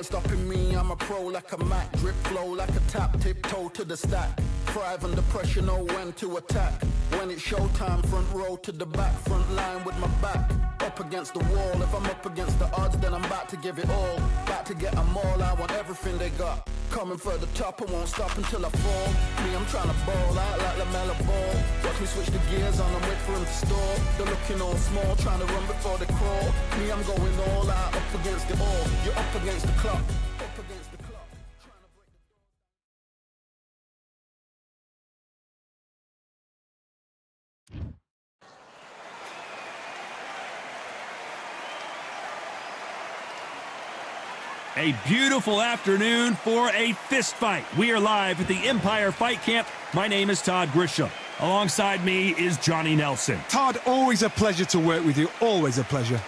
stopping me, I'm a pro like a Mac. Drip flow like a tap, tiptoe to the stack. Thrive under pressure, know when to attack. When it's showtime, front row to the back. Front line with my back up against the wall. If I'm up against the odds, then I'm about to give it all. About to get them all, I want everything they got. Coming for the top, I won't stop until I fall. Me, I'm trying to ball out like LaMelo Ball. Watch me switch the gears on and wait for him to stall. They're looking all small, trying to run before they crawl. Me, I'm going all out, up against it all. You're up against the clock, up against the clock. Trying to break the A beautiful afternoon for a fist fight. We are live at the Empire Fight Camp. My name is Todd Grisham. Alongside me is Johnny Nelson. Todd, always a pleasure to work with you. Always a pleasure.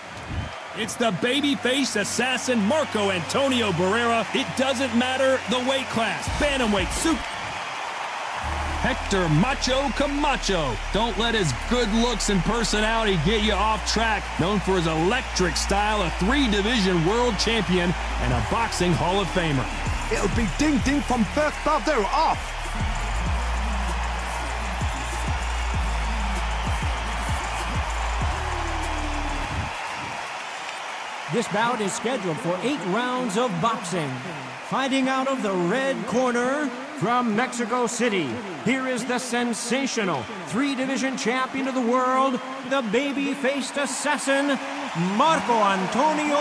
It's the babyface assassin Marco Antonio Barrera. It doesn't matter the weight class. Bantamweight, Hector Macho Camacho. Don't let his good looks and personality get you off track. Known for his electric style, a 3-division world champion, and a boxing Hall of Famer. It'll be ding-ding from first bell. They're off. This bout is scheduled for 8 rounds of boxing. Fighting out of the red corner from Mexico City, here is the sensational 3-division champion of the world, the baby-faced assassin, Marco Antonio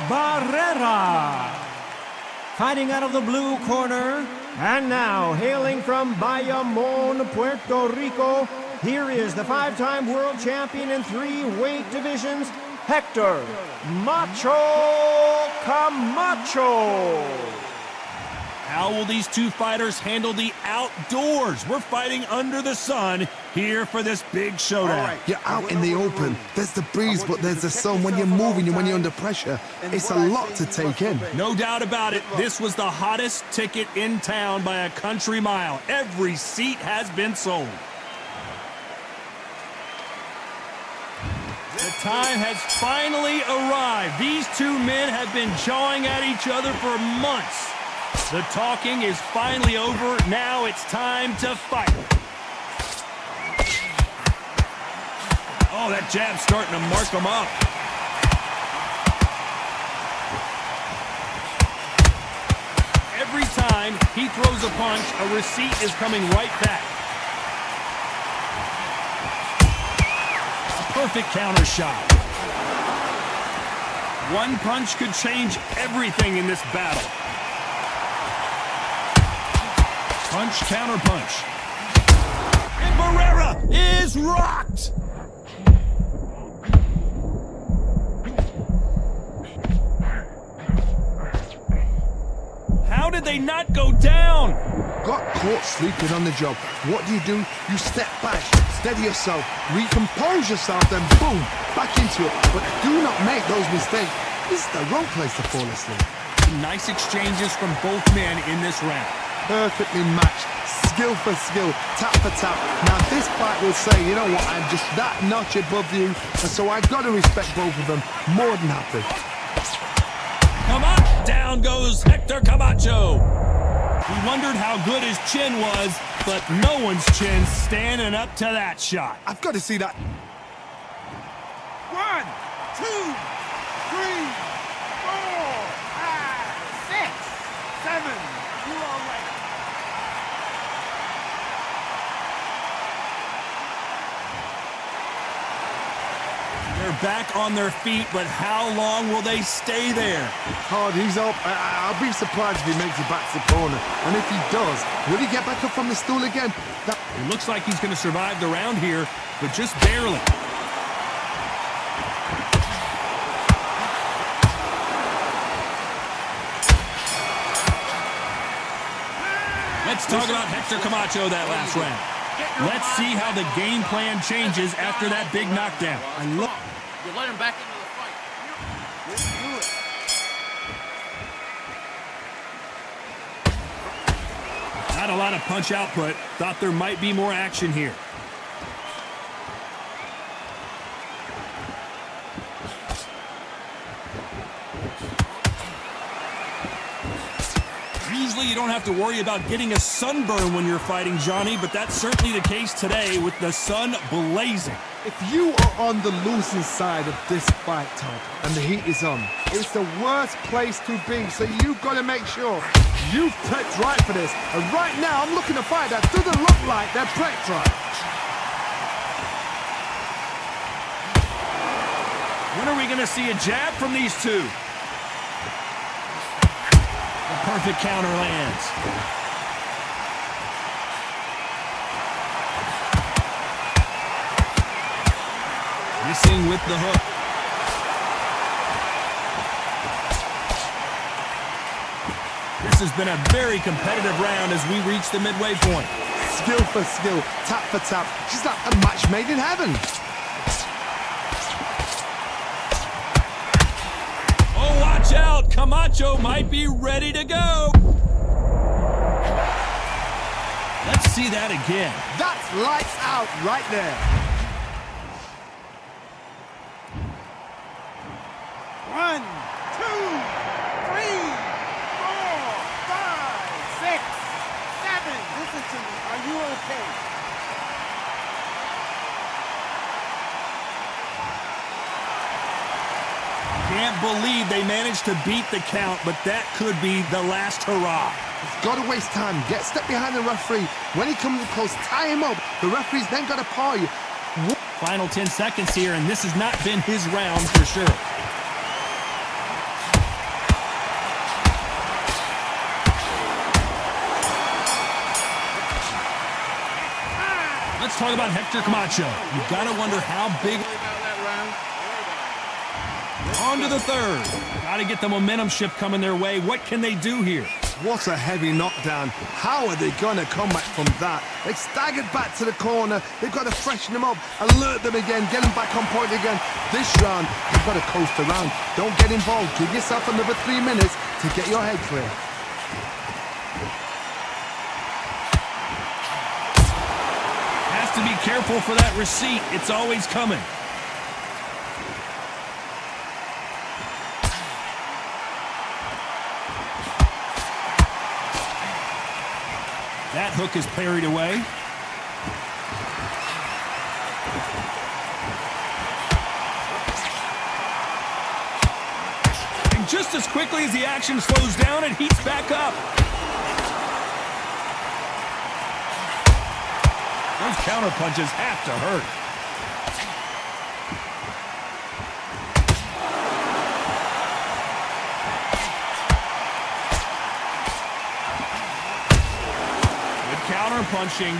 Barrera. Fighting out of the blue corner, and now hailing from Bayamon, Puerto Rico, here is the 5-time world champion in 3 weight divisions, Hector Macho Camacho. How will these two fighters handle the outdoors? We're fighting under the sun here for this big showdown. Right. You're out in the open. There's the breeze, but there's the sun. When you're moving and when you're under pressure, it's a lot to take in. No doubt about it. This was the hottest ticket in town by a country mile. Every seat has been sold. The time has finally arrived. These two men have been jawing at each other for months. The talking is finally over. Now it's time to fight. Oh, that jab's starting to mark him up. Every time he throws a punch, a receipt is coming right back. Perfect counter shot. One punch could change everything in this battle. Punch, counter punch. And Barrera is rocked! How did they not go down? Got caught sleeping on the job. What do? You step back, steady yourself, recompose yourself, then boom, back into it. But do not make those mistakes. This is the wrong place to fall asleep. Nice exchanges from both men in this round. Perfectly matched, skill for skill, tap for tap. Now this fight will say, you know what, I'm just that notch above you, and so I've got to respect both of them. More than happy. Come on! Down goes Hector Camacho. We wondered how good his chin was, but no one's chin standing up to that shot. I've got to see that. 1, 2, 3, 4, 5, 6, 7. You all right? They're back on their feet, but how long will they stay there? Hard, he's up. I'll be surprised if he makes it back to the corner. And if he does, will he get back up from the stool again? It looks like he's going to survive the round here, but just barely. Let's talk about Hector Camacho that last round. Let's see how the game plan changes after that big knockdown. You let him back into the fight. Not a lot of punch output. Thought there might be more action here. don't have to worry about getting a sunburn when you're fighting, Johnny, but that's certainly the case today with the sun blazing. If you are on the losing side of this fight, Todd, and the heat is on, it's the worst place to be, so you've got to make sure you've prepped right for this. And right now, I'm looking to fight that doesn't look like they're prepped right. When are we going to see a jab from these two? The perfect counter lands. Missing with the hook. This has been a very competitive round as we reach the midway point. Skill for skill, tap for tap. She's like a match made in heaven. Oh, watch out! Camacho might be ready to go. Let's see that again. That's lights out right there. 1, 2, 3, 4, 5, 6, 7. Listen to me. Are you okay? Can't believe they managed to beat the count, but that could be the last hurrah. He's got to waste time. Get a step behind the referee. When he comes close, tie him up. The referee's then got to paw you. Final 10 seconds here, and this has not been his round for sure. Let's talk about Hector Camacho. You've got to wonder how big... On to the third. Got to get the momentum shift coming their way. What can they do here? What a heavy knockdown. How are they going to come back from that? They staggered back to the corner. They've got to freshen them up, alert them again, get them back on point again. This round, they've got to coast around. Don't get involved. Give yourself another 3 minutes to get your head clear. Has to be careful for that receipt. It's always coming. That hook is parried away. And just as quickly as the action slows down, it heats back up. Those counter punches have to hurt. Counter punching.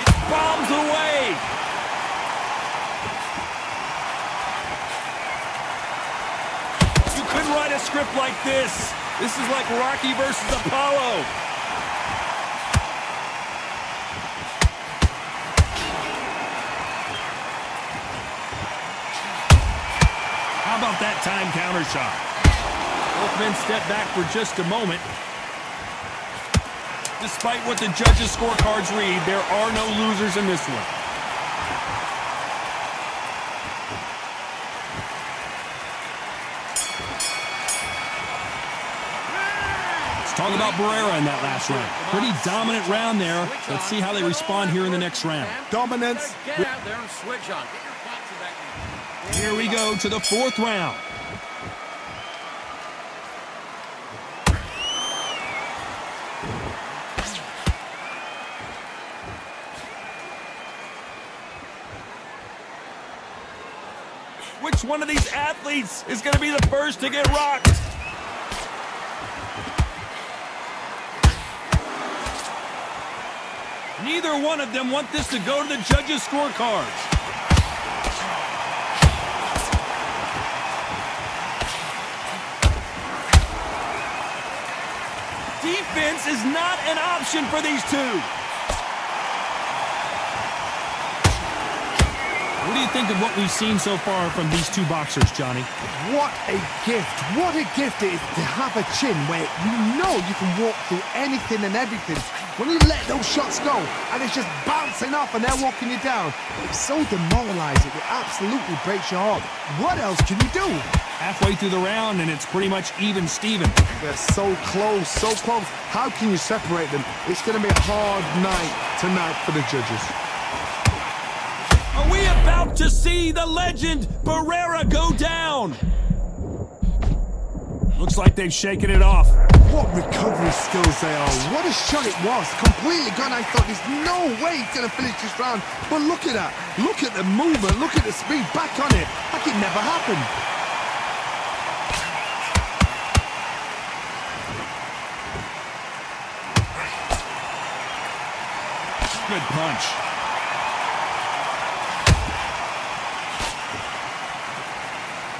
It bombs away. You couldn't write a script like this. This is like Rocky versus Apollo. How about that time counter shot? Both men step back for just a moment. Despite what the judges' scorecards read, there are no losers in this one. Let's talk about Barrera in that last round. Pretty dominant round there. Let's see how they respond here in the next round. Dominance. Get out there and switch on. Get your boxing back. Here we go to the fourth round. Which one of these athletes is going to be the first to get rocked? Neither one of them want this to go to the judges' scorecards. Defense is not an option for these two. What do you think of what we've seen so far from these two boxers, Johnny? What a gift. What a gift it is to have a chin where you know you can walk through anything and everything. When you let those shots go and it's just bouncing off and they're walking you down, it's so demoralizing. It absolutely breaks your heart. What else can you do? Halfway through the round and it's pretty much even Steven. They're so close, so close. How can you separate them? It's going to be a hard night tonight for the judges. Are we about to see the legend Barrera go down? Looks like they've shaken it off. What recovery skills they are. What a shot it was. Completely gone. I thought there's no way he's going to finish this round. But look at that. Look at the movement. Look at the speed. Back on it. Like it never happened. Good punch.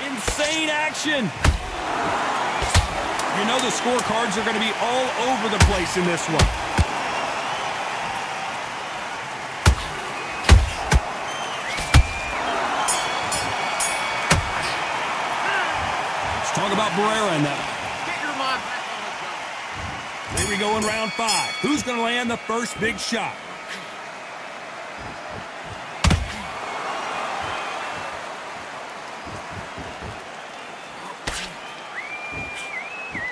Insane action. You know the scorecards are going to be all over the place in this one. Let's talk about Barrera in that. Get your mind back on the job. Here we go in round 5. Who's going to land the first big shot?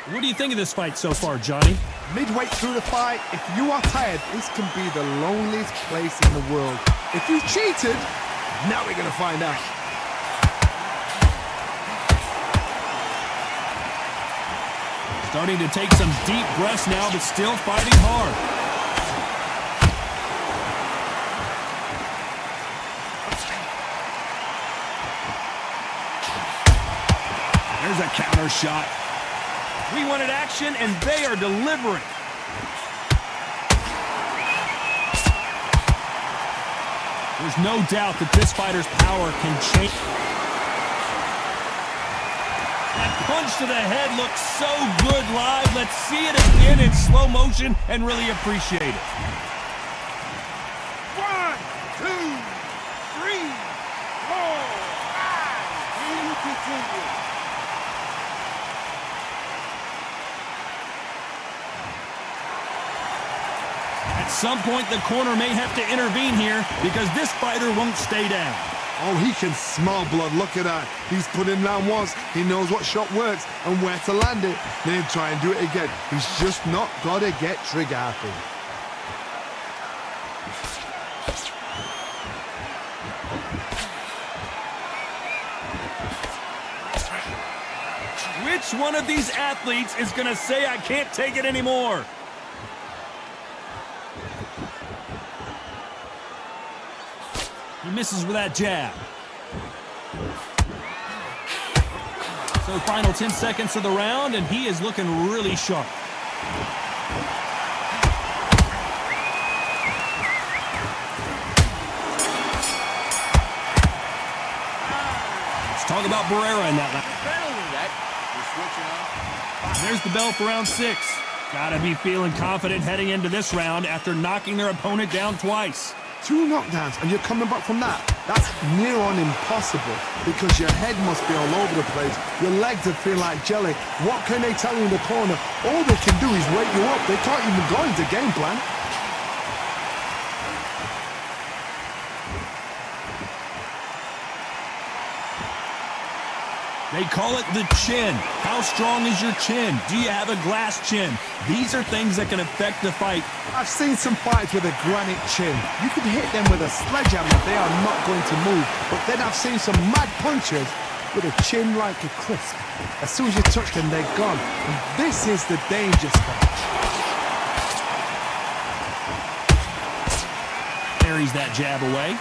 What do you think of this fight so far, Johnny? Midway through the fight, if you are tired, this can be the loneliest place in the world. If you cheated, now we're going to find out. Starting to take some deep breaths now, but still fighting hard. There's a counter shot. We wanted action, and they are delivering. There's no doubt that this fighter's power can change. That punch to the head looks so good live. Let's see it again in slow motion and really appreciate it. 1, 2, 3, 4, 5. Can you continue? At some point, the corner may have to intervene here because this fighter won't stay down. Oh, he can smell blood. Look at that. He's put him down once. He knows what shot works and where to land it. Then he'll try and do it again. He's just not got to get trigger happy. Which one of these athletes is going to say, I can't take it anymore? He misses with that jab. So final 10 seconds of the round, and he is looking really sharp. Let's talk about Barrera in that round. There's the bell for round 6. Gotta be feeling confident heading into this round after knocking their opponent down twice. 2 knockdowns and you're coming back from that. That's near on impossible because your head must be all over the place. Your legs would feel like jelly. What can they tell you in the corner? All they can do is wake you up. They can't even go into game plan. They call it the chin. How strong is your chin? Do you have a glass chin? These are things that can affect the fight. I've seen some fights with a granite chin. You can hit them with a sledgehammer, they are not going to move. But then I've seen some mad punchers with a chin like a crisp. As soon as you touch them, they're gone. And this is the danger spot. Carries that jab away.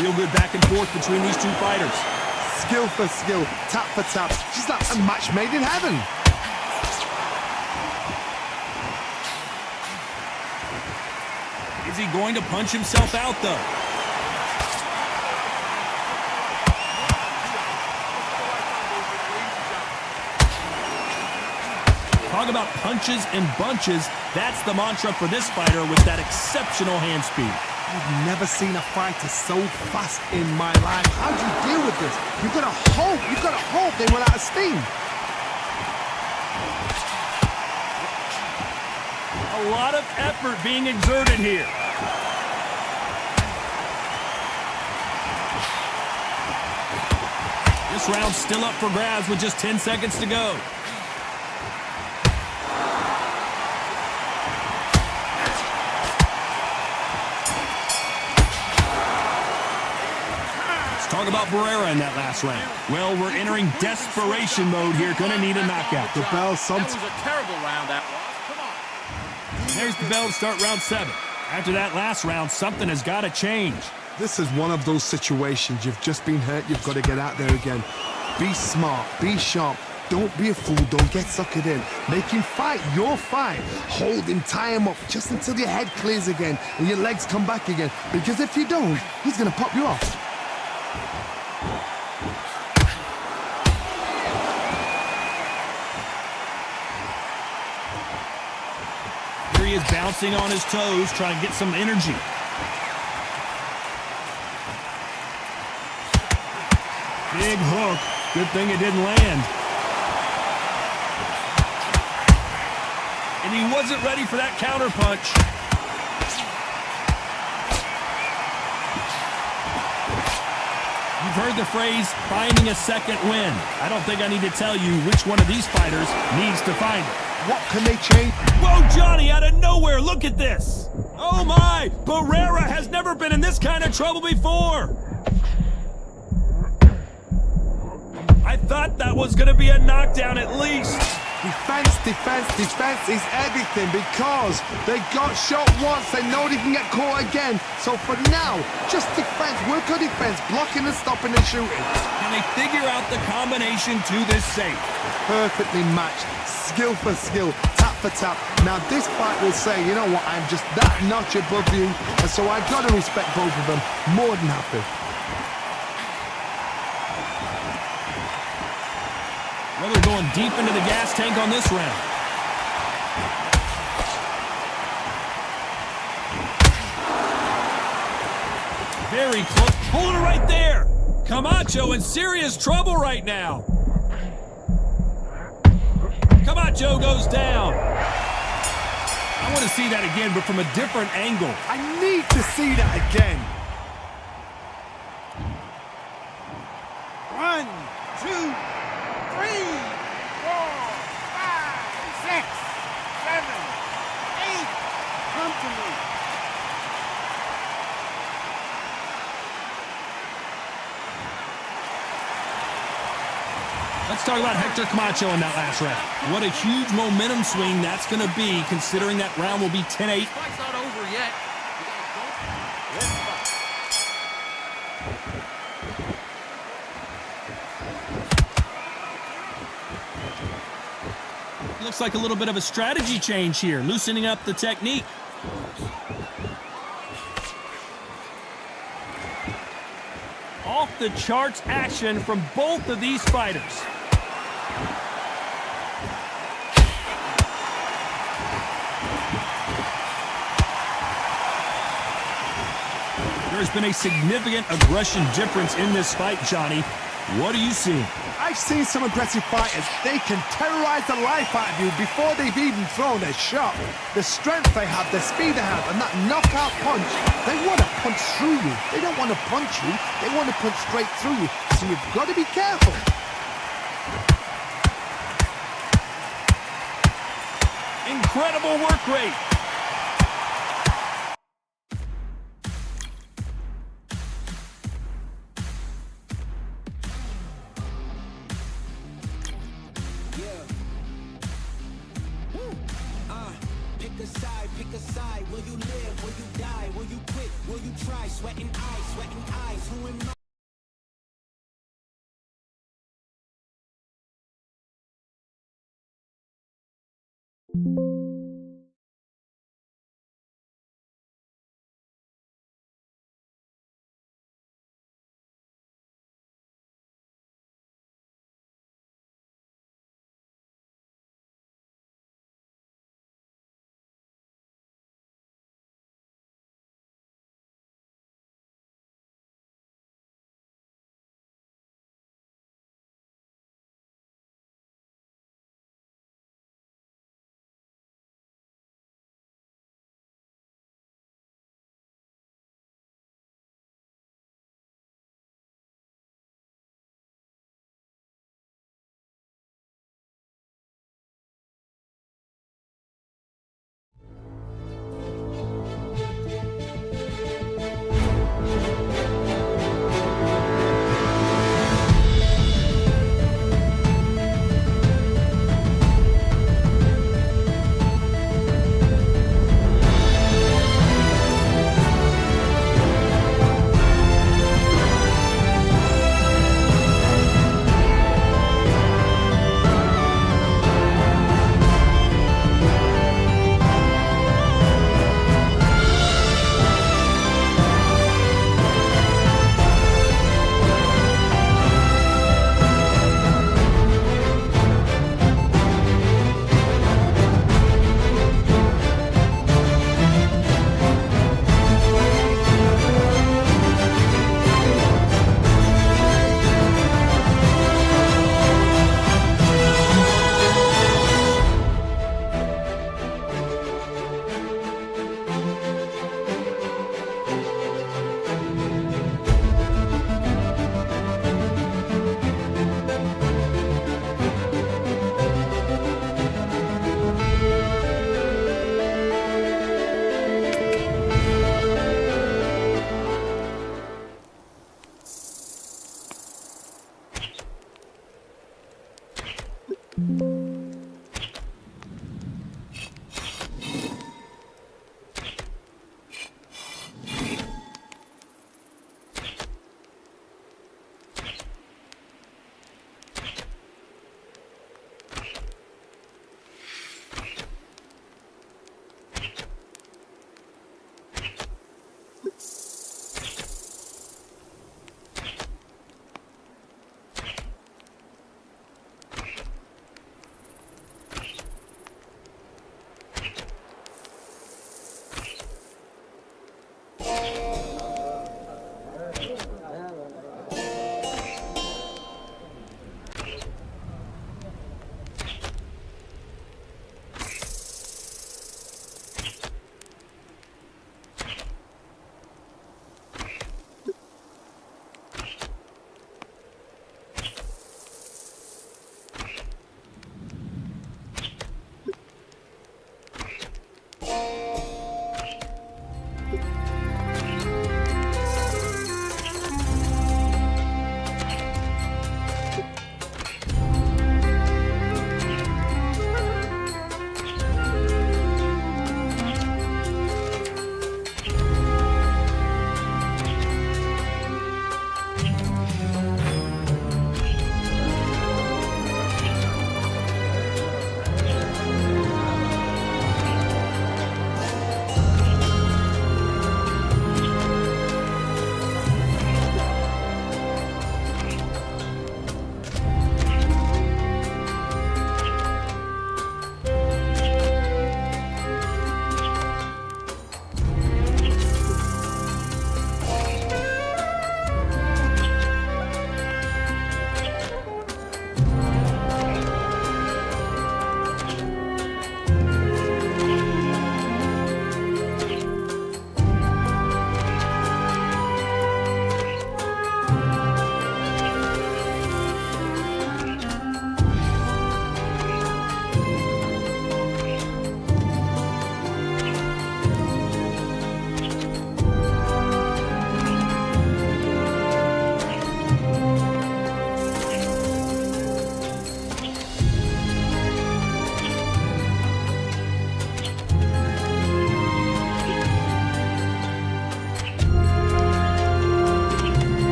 Real good back and forth between these two fighters. Skill for skill, tap for tap. Just like a match made in heaven. Is he going to punch himself out, though? Talk about punches and bunches. That's the mantra for this fighter with that exceptional hand speed. I've never seen a fighter so fast in my life. How do you deal with this? You've got to hope they run out of steam. A lot of effort being exerted here. This round's still up for grabs with just 10 seconds to go. Talk about Barrera in that last round. Well, we're entering desperation mode here. Gonna need a knockout. The bell, That was a terrible round, that was. Come on. There's the bell to start round 7. After that last round, something has got to change. This is one of those situations. You've just been hurt. You've got to get out there again. Be smart. Be sharp. Don't be a fool. Don't get suckered in. Make him fight your fight. Hold him, tie him up just until your head clears again and your legs come back again. Because if you don't, he's going to pop you off. Here he is bouncing on his toes, trying to get some energy. Big hook. Good thing it didn't land. And he wasn't ready for that counter punch. You've heard the phrase, finding a second win. I don't think I need to tell you which one of these fighters needs to find it. What can they change? Whoa, Johnny, out of nowhere, look at this. Oh my, Barrera has never been in this kind of trouble before. I thought that was going to be a knockdown at least. Defense is everything because they got shot once. They know they can get caught again. So for now, just defense. Work on defense, blocking and stopping and shooting. Can they figure out the combination to this safe? Perfectly matched. Skill for skill, tap for tap. Now this fight will say, you know what, I'm just that notch above you. And so I got to respect both of them. More than happy. Well, they're going deep into the gas tank on this round. Very close. Hold it right there. Camacho in serious trouble right now. Camacho goes down. I want to see that again, but from a different angle. I need to see that again. 1, 2, 3, 4, 5, 6, 7, 8. Come to me. Let's talk about Hector Camacho in that last round. What a huge momentum swing that's going to be, considering that round will be 10-8. Fight's not over yet. Looks like a little bit of a strategy change here, loosening up the technique. Off the charts action from both of these fighters. There's been a significant aggression difference in this fight, Johnny. What are you seeing? I've seen some aggressive fighters. They can terrorize the life out of you before they've even thrown a shot. The strength they have, the speed they have, and that knockout punch, they want to punch through you. They don't want to punch you. They want to punch straight through you. So you've got to be careful. Incredible work rate. Pick a side. Will you live? Will you die? Will you quit? Will you try? Sweating eyes. Who am I?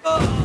Oh!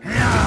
Yeah.